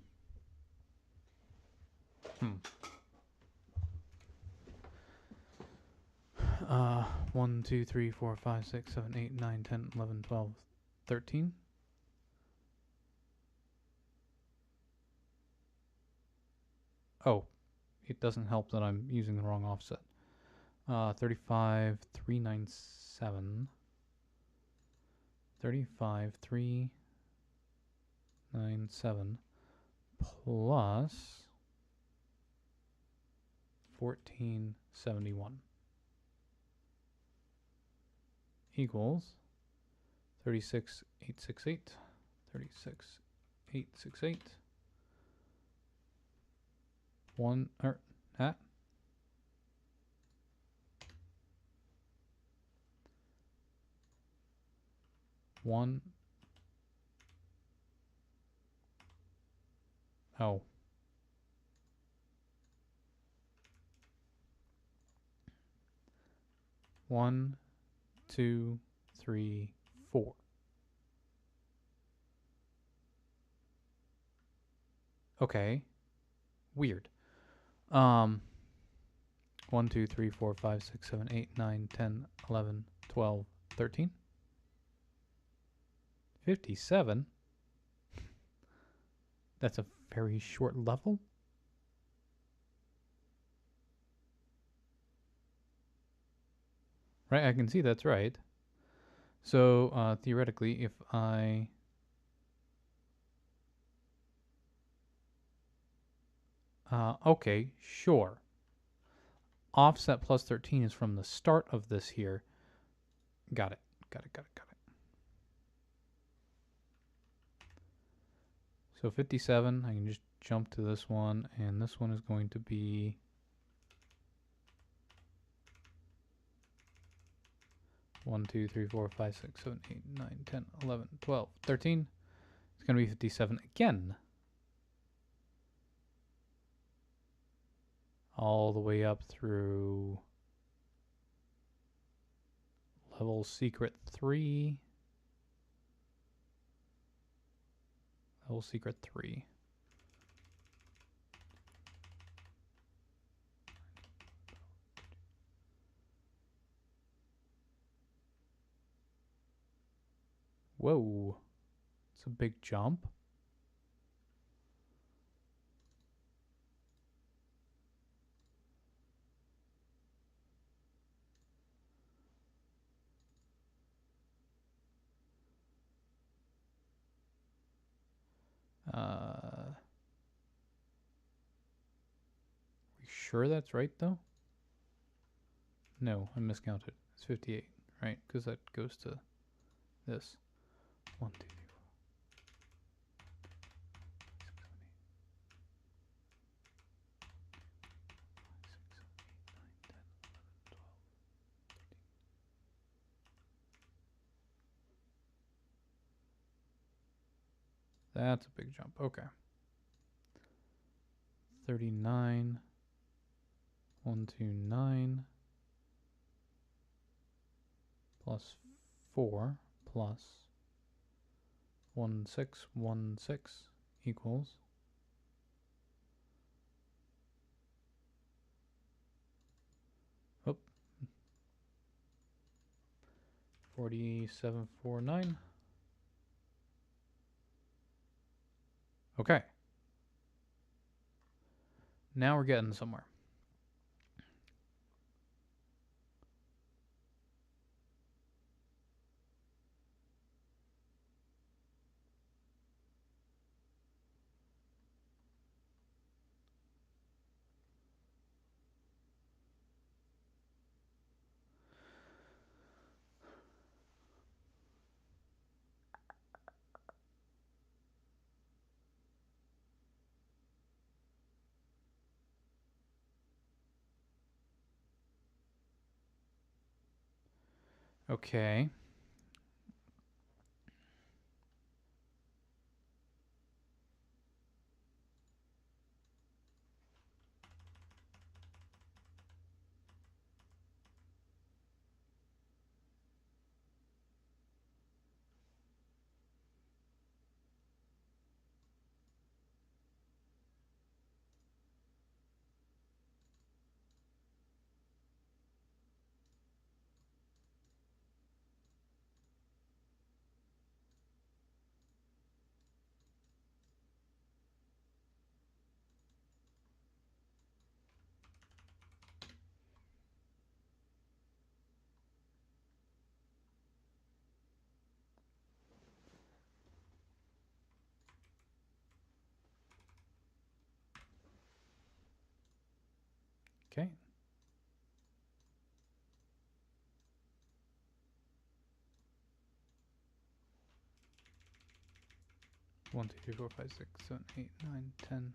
2, 3, 4, 5, 6, 7, 8, 9, 10, 11, 12, 13. Oh, it doesn't help that I'm using the wrong offset. 35397. 35397 plus 1471 equals 36868. 36868 1 or that. One. Oh. One, two, three, four. Okay. Weird. 1, 2, 3, 4, 5, 6, 7, 8, 9, 10, 11, 12, 13. 57? That's a very short level? Right, I can see that's right. So, theoretically, if I... okay, sure. Offset plus 13 is from the start of this here. Got it. Got it. So 57, I can just jump to this one, and this one is going to be 1, 2, 3, 4, 5, 6, 7, 8, 9, 10, 11, 12, 13. It's going to be 57 again. All the way up through level secret 3. Level secret 3. Whoa. It's a big jump. Are we sure that's right, though? No, I miscounted. It's 58, right? Because that goes to this. 1, 2, 3, 4, 5, 6, 7, 8, 9, 10, 11, 12. That's a big jump. Okay. 39. 1, 2, 9. Plus 4 plus 1, 6, 1, 6 equals 4749. Okay. Now we're getting somewhere. Okay. Okay. 1, 2, 3, 4, 5, 6, 7, 8, 9, 10.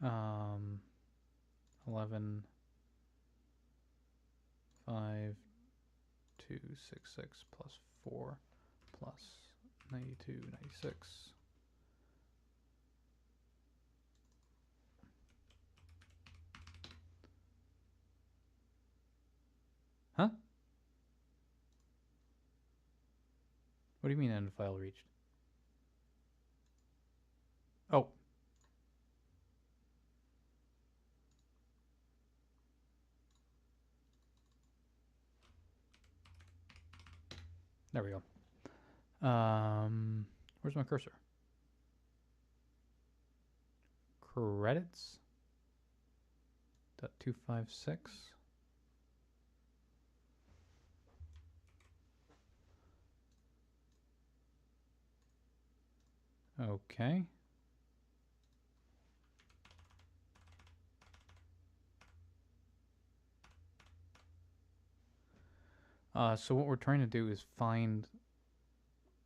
11 5 2 6 6 plus 4 plus 92 96. Huh? What do you mean end file reached? Oh. There we go. Where's my cursor? Credits. .256. Okay. So what we're trying to do is find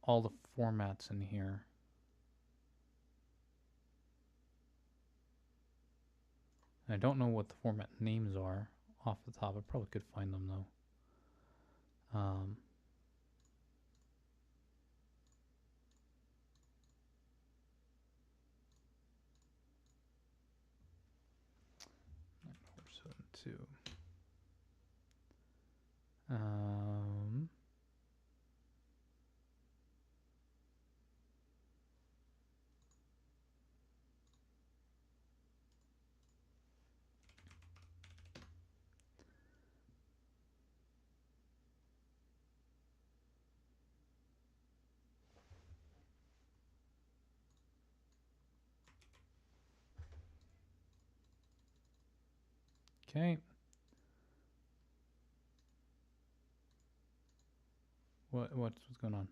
all the formats in here. I don't know what the format names are off the top. I probably could find them though. Two. Okay. What's going on?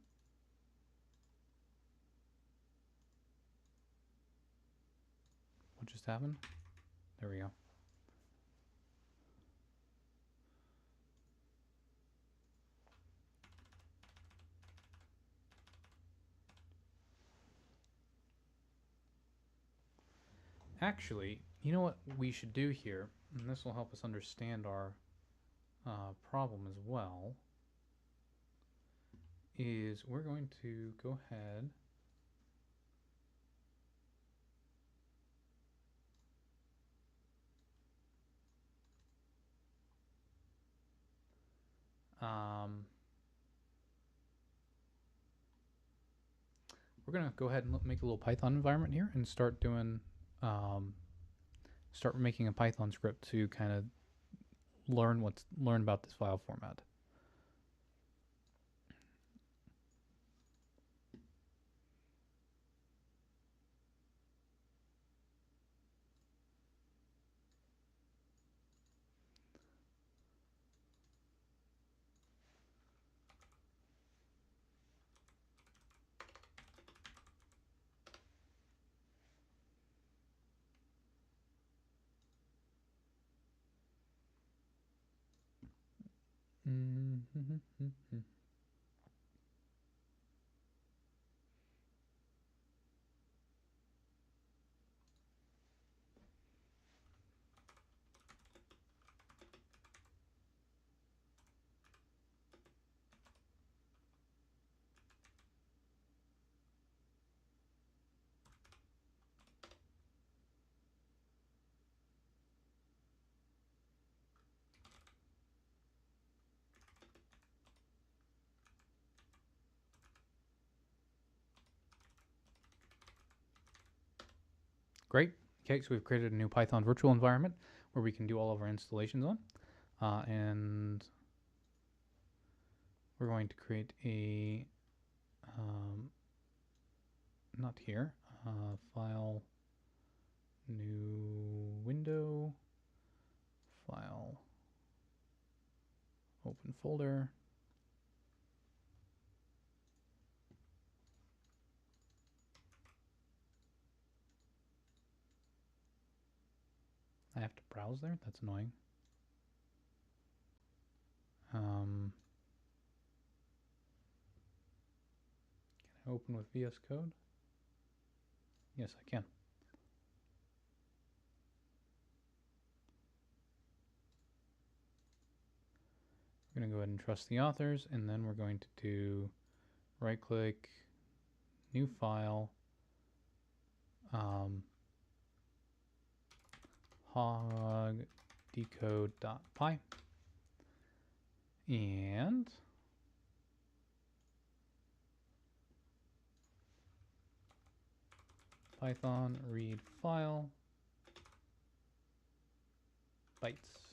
What just happened? There we go. Actually, you know what we should do here, and this will help us understand our problem as well, is we're going to go ahead we're going to go ahead and make a little Python environment here and start doing start making a Python script to kind of learn about this file format. Great. Okay, so we've created a new Python virtual environment where we can do all of our installations on. And we're going to create a, not here, file, new window, file, open folder. I have to browse there? That's annoying. Can I open with VS Code? Yes, I can. going to go ahead and trust the authors, and then we're going to do right click, new file, hog decode.py, and Python read file bytes.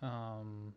Um,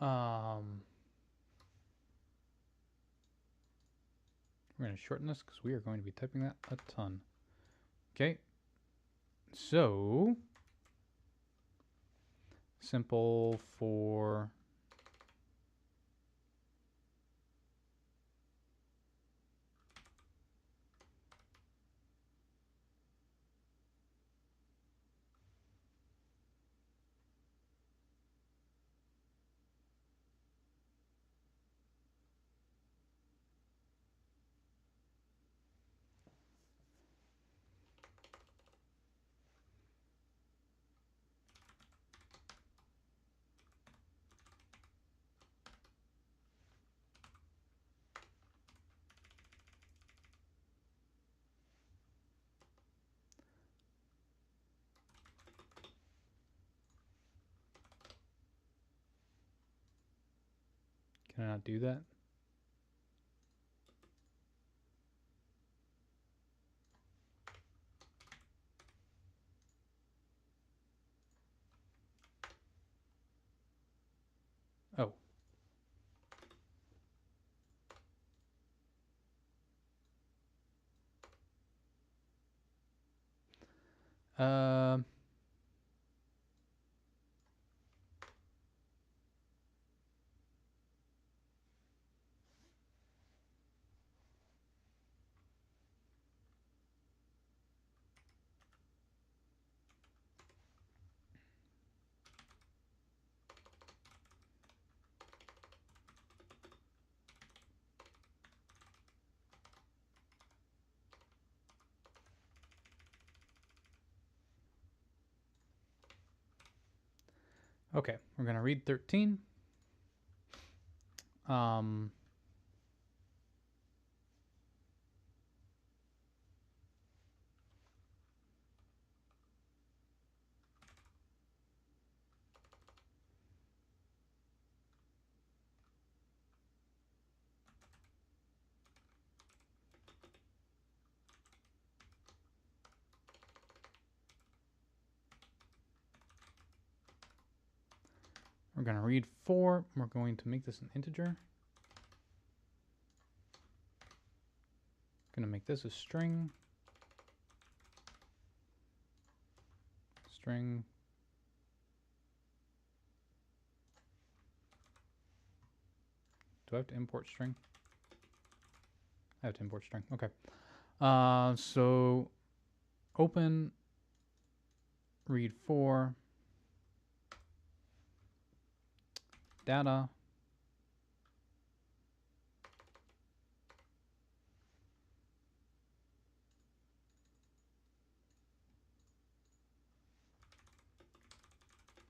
um, we're going to shorten this because we are going to be typing that a ton. Okay, so simple for can I not do that? Oh. Um, okay, we're going to read 13. Um, we're going to read 4. We're going to make this an integer. Going to make this a string. String. Do I have to import string? I have to import string. Okay. So open read 4 data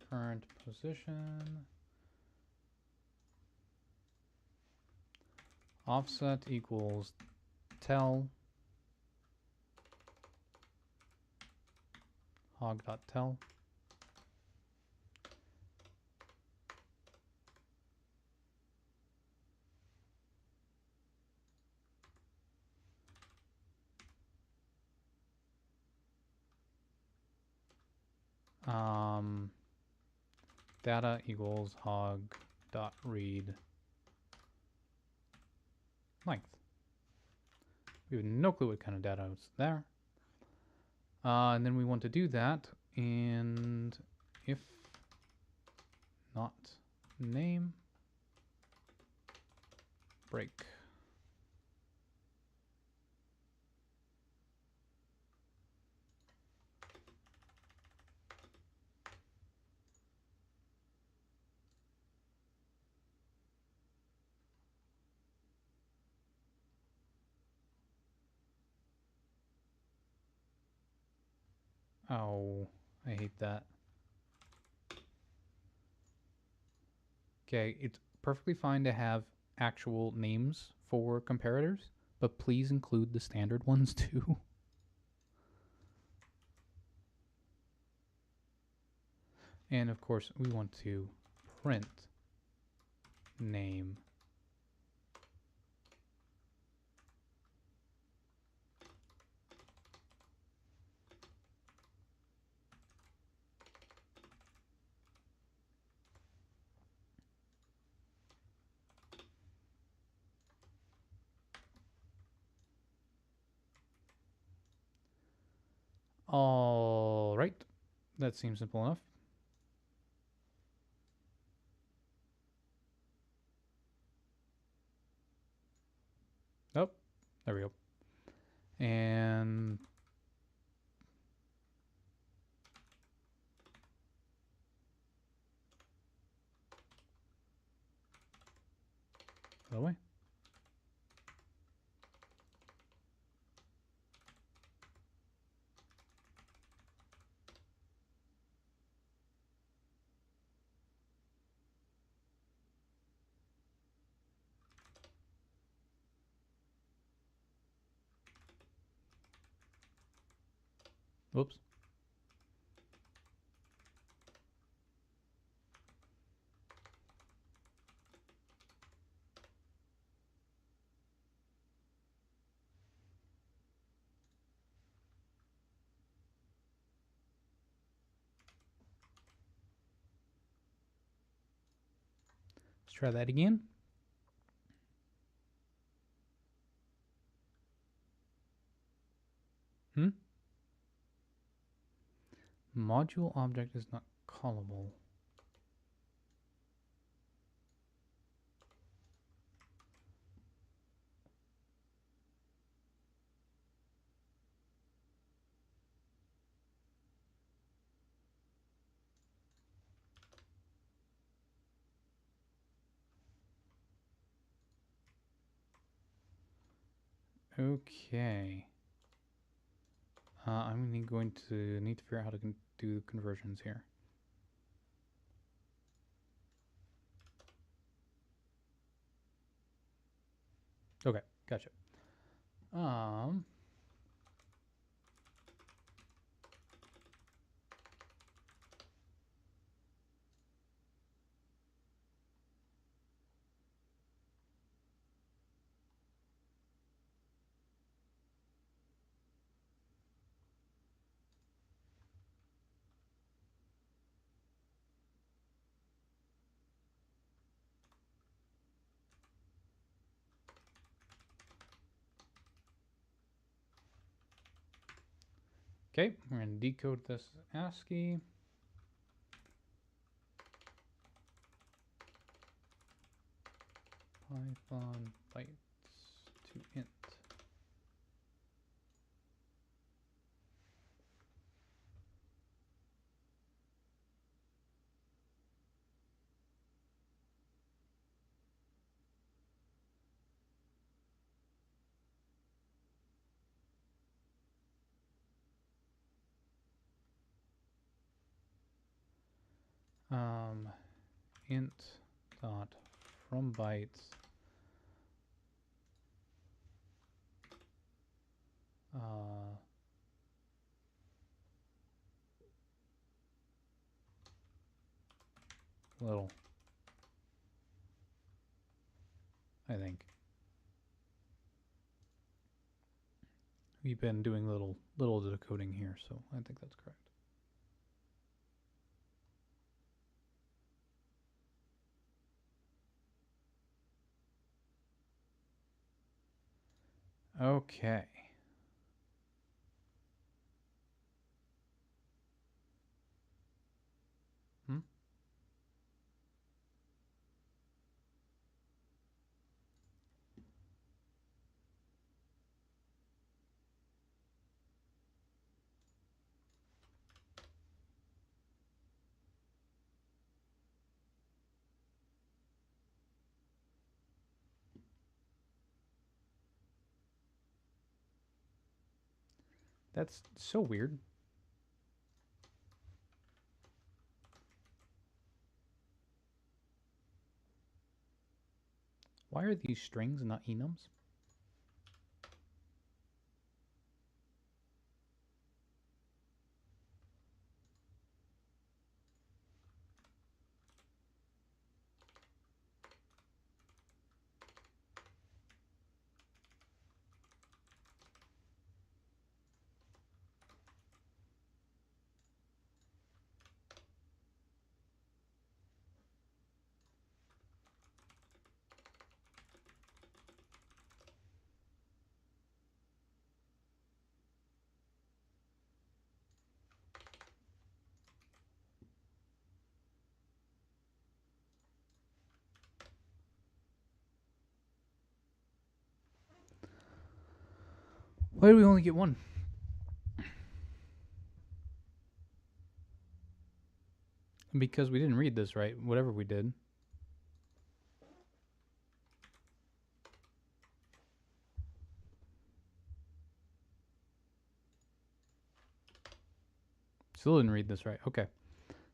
current position offset equals tell hog.tell. data equals hog dot read length. We have no clue what kind of data is there. And then we want to do that, and if not name break. Oh, I hate that. Okay, it's perfectly fine to have actual names for comparators, but please include the standard ones too. And of course, we want to print name. All right, that seems simple enough. Oh, there we go. And other way. Whoops. Let's try that again. Module object is not callable. Okay. I'm going to need to figure out how to do conversions here. Okay, gotcha. Okay, we're going to decode this ASCII. Python bytes to int. Int dot from bytes little, I think. We've been doing little decoding here, so I think that's correct. Okay. Hmm? That's so weird. Why are these strings and not enums? Why do we only get one? Because we didn't read this right, whatever we did. Still didn't read this right. Okay.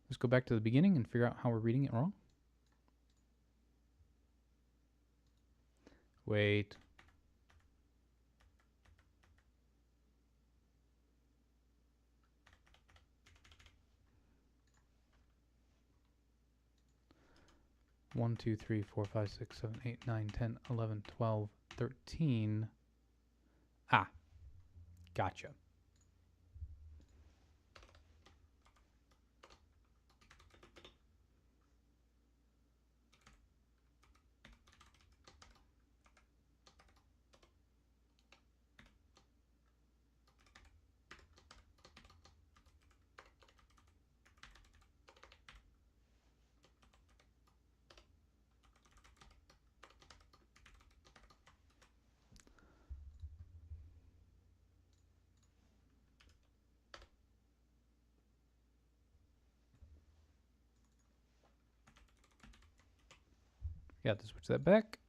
Let's go back to the beginning and figure out how we're reading it wrong. Wait. One, 2, 3, 4, 5, 6, 7, 8, 9, 10, 11, 12, 13. Ah, gotcha. Got to switch that back.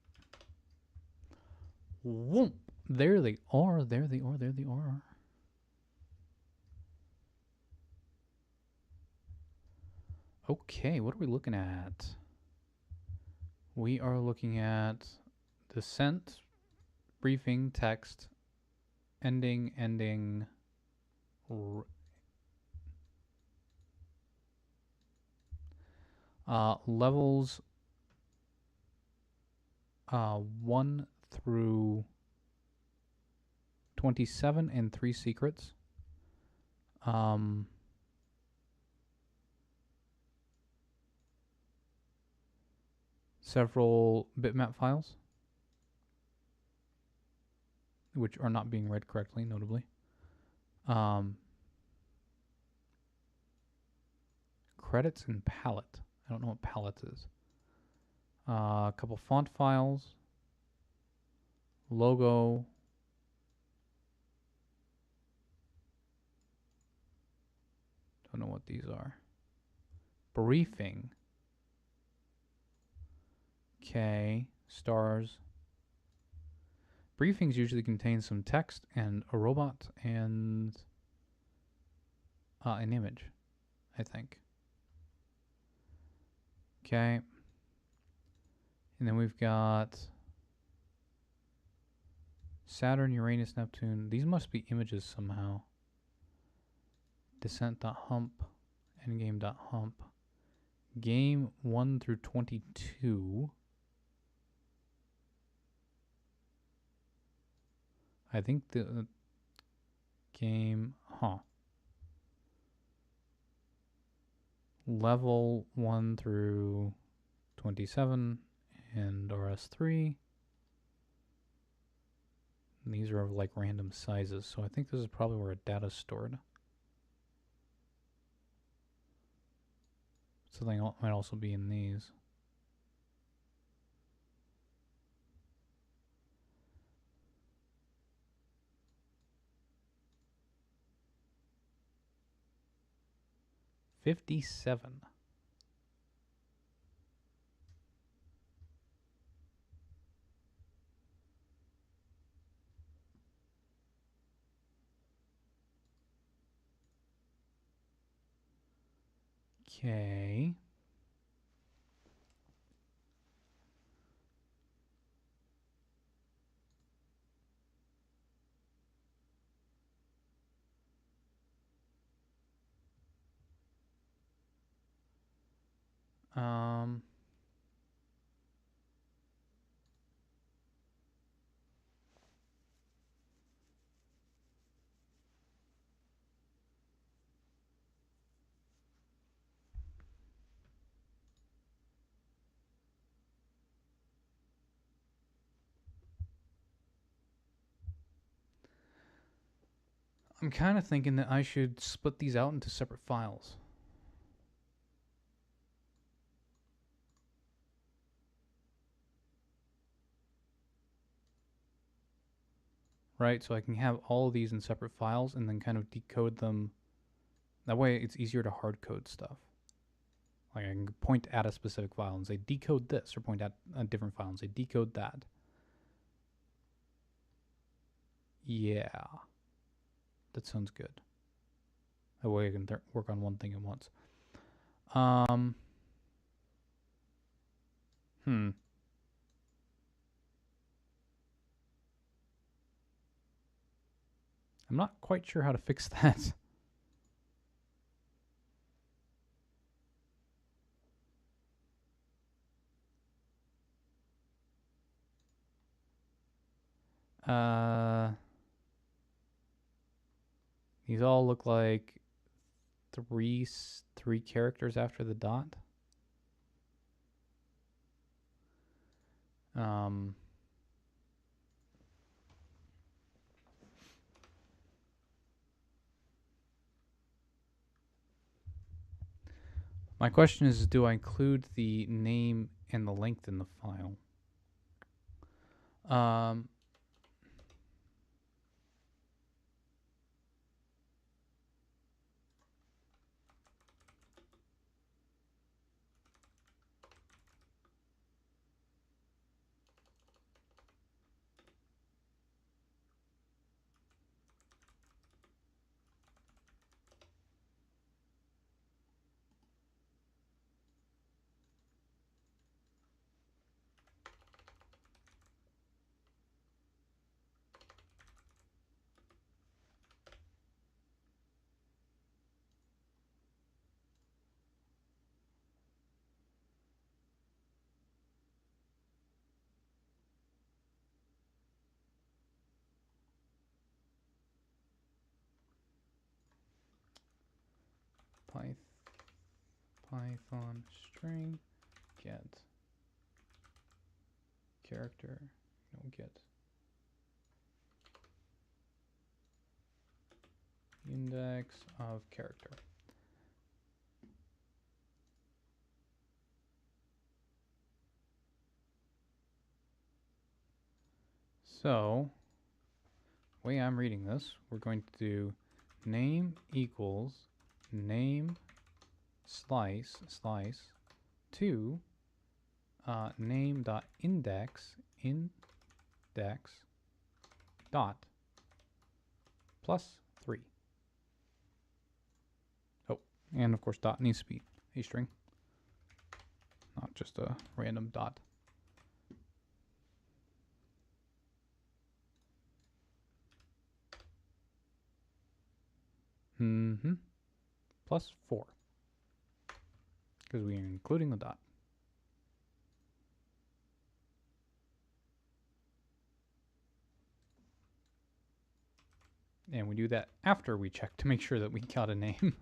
Whoop. There they are. There they are. There they are. Okay, what are we looking at? We are looking at descent, briefing, text, ending, levels 1 through 27 and 3 secrets. Several bitmap files, which are not being read correctly, notably. Credits and palette. I don't know what palette is. A couple font files. Logo. Don't know what these are. Briefing. Okay. Stars. Briefings usually contain some text and a robot and an image, I think. Okay. And then we've got Saturn, Uranus, Neptune. These must be images somehow. Descent.hump, endgame.hump. Game 1 through 22. I think the game, level 1 through 27 and RS3. And these are like random sizes, so I think this is probably where data is stored. Something might also be in these. $57. Okay. Um, I'm kind of thinking that I should split these out into separate files. Right, so I can have all of these in separate files and then kind of decode them. That way it's easier to hard code stuff. Like I can point at a specific file and say decode this, or point at a different file and say decode that. Yeah, that sounds good. That way I can work on one thing at once. I'm not quite sure how to fix that. These all look like three characters after the dot. My question is, do I include the name and the length in the file? Python string get character, get index of character. So, the way I'm reading this, we're going to do name equals name slice to name.index dot plus 3. Oh, and of course dot needs to be a string, not just a random dot. Plus 4, because we are including the dot. And we do that after we check to make sure that we got a name.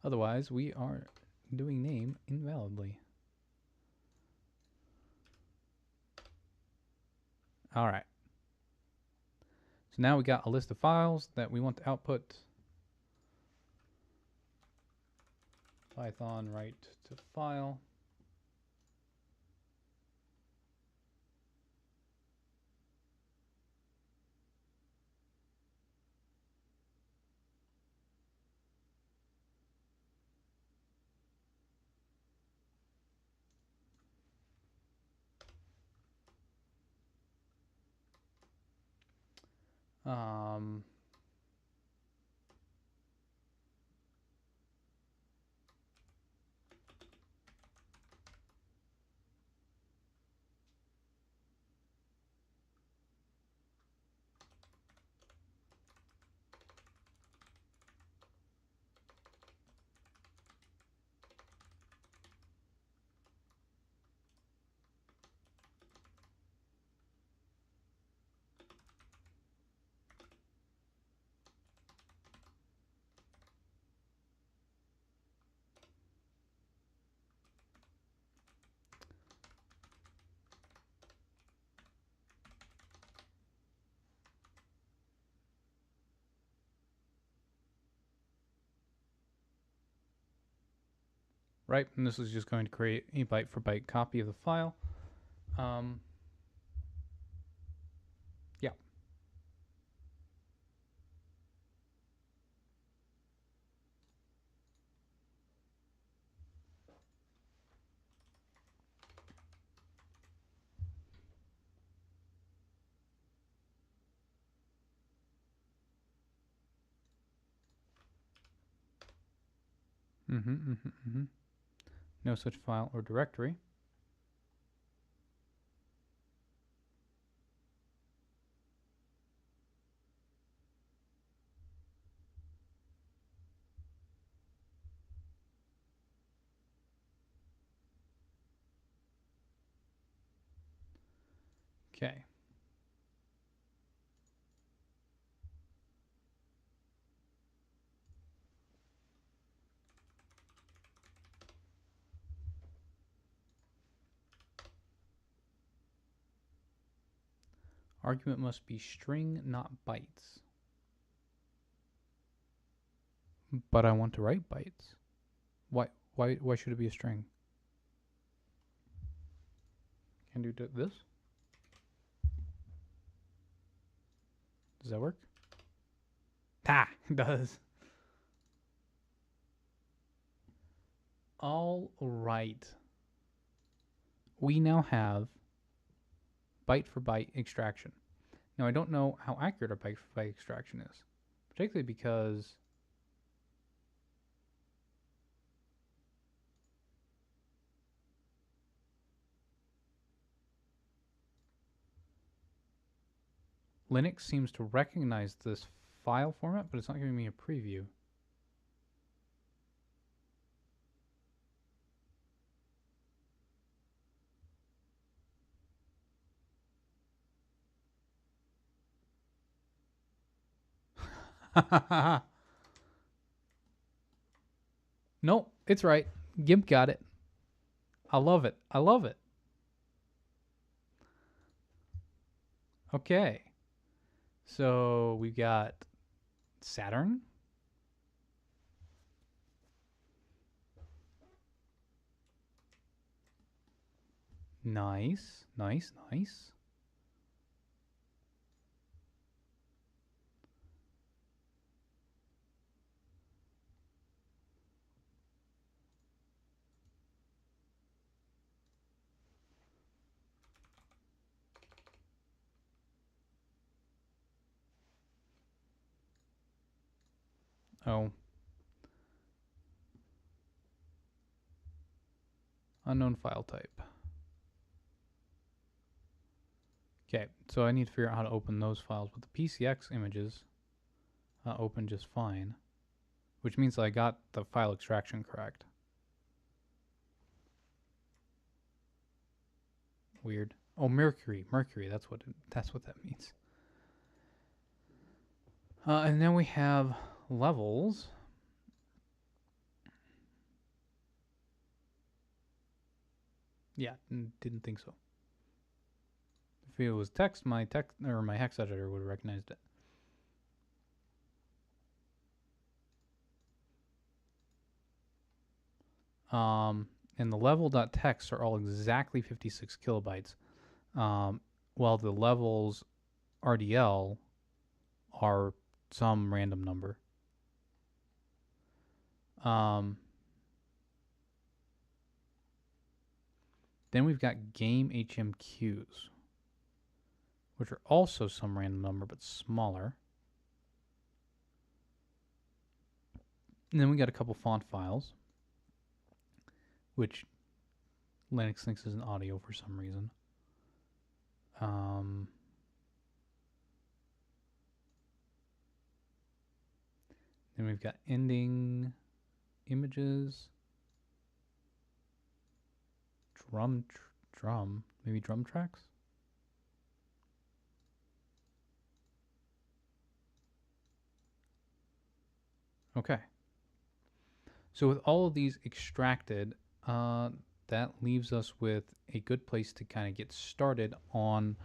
Otherwise, we are doing name invalidly. All right. So now we got a list of files that we want to output. Python write to file. Um, right, and this is just going to create a byte for byte copy of the file. Yeah. No such file or directory. Okay. Argument must be string, not bytes. But I want to write bytes. Why should it be a string? Can do this? Does that work? Ha! It does. All right. We now have byte for byte extraction. Now, I don't know how accurate our byte for byte extraction is, particularly because Linux seems to recognize this file format, but it's not giving me a preview. Nope, it's right. GIMP got it. I love it. I love it. Okay. So we've got Saturn. Nice, nice, nice. Oh. Unknown file type. Okay, so I need to figure out how to open those files, but the PCX images open just fine, which means that I got the file extraction correct. Weird. Oh, Mercury. That's what that means. And then we have levels. Yeah, didn't think so. If it was text, my hex editor would have recognized it. And the level.text are all exactly 56 kilobytes, while the levels RDL are some random number. Then we've got game HMQs, which are also some random number but smaller. And then we got a couple font files, which Linux thinks is an audio for some reason. Then we've got ending images, maybe drum tracks. Okay. So with all of these extracted, that leaves us with a good place to kind of get started on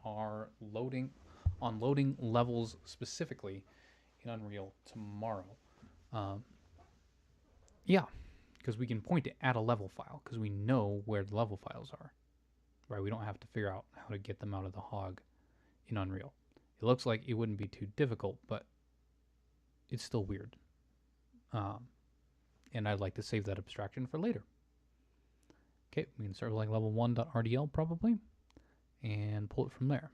our loading levels specifically in Unreal tomorrow. Yeah, because we can point it at a level file because we know where the level files are, right? We don't have to figure out how to get them out of the hog in Unreal. It looks like it wouldn't be too difficult, but it's still weird. And I'd like to save that abstraction for later. Okay, we can start with like level 1.rdl probably, and pull it from there.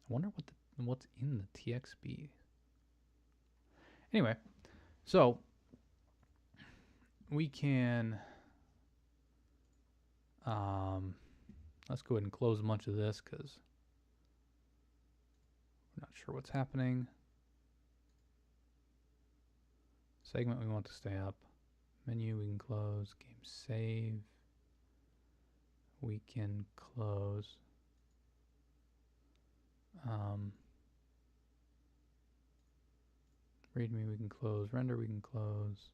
I wonder what's in the TXB. Anyway, so we can let's go ahead and close a bunch of this because we're not sure what's happening. Segment we want to stay up. Menu we can close. Game save we can close. README we can close. Render we can close.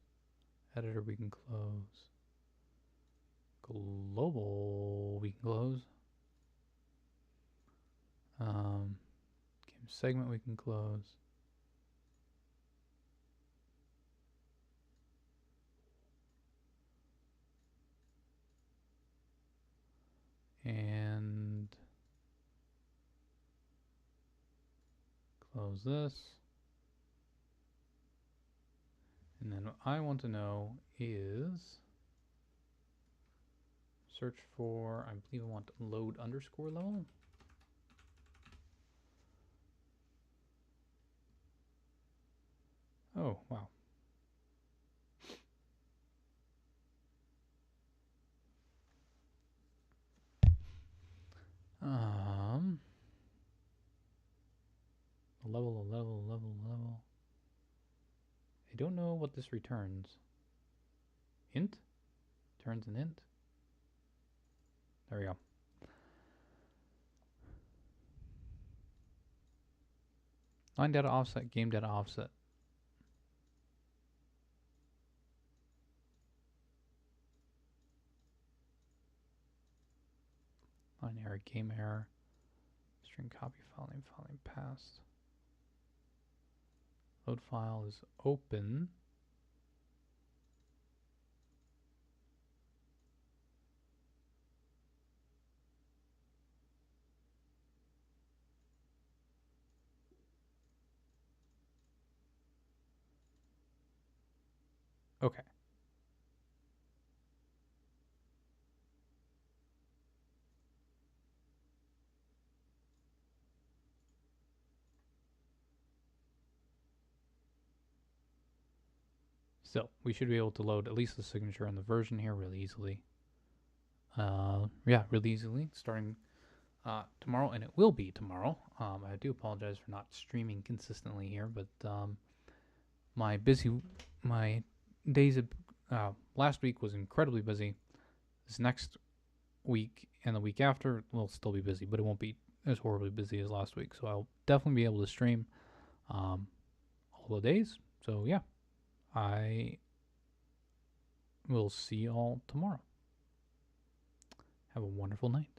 Editor we can close. Global we can close. Game segment we can close. And close this. And then what I want to know is search for, I believe I want load underscore level. Oh, wow. Level. I don't know what this returns. Int? Turns an int? There we go. Line data offset, game data offset. Line error, game error. String copy file name passed. Load file is open. Okay. So we should be able to load at least the signature and the version here really easily. Yeah, really easily starting tomorrow, and it will be tomorrow. I do apologize for not streaming consistently here, but my days of last week was incredibly busy. This next week and the week after will still be busy, but it won't be as horribly busy as last week. So I'll definitely be able to stream all the days. So yeah, I will see you all tomorrow. Have a wonderful night.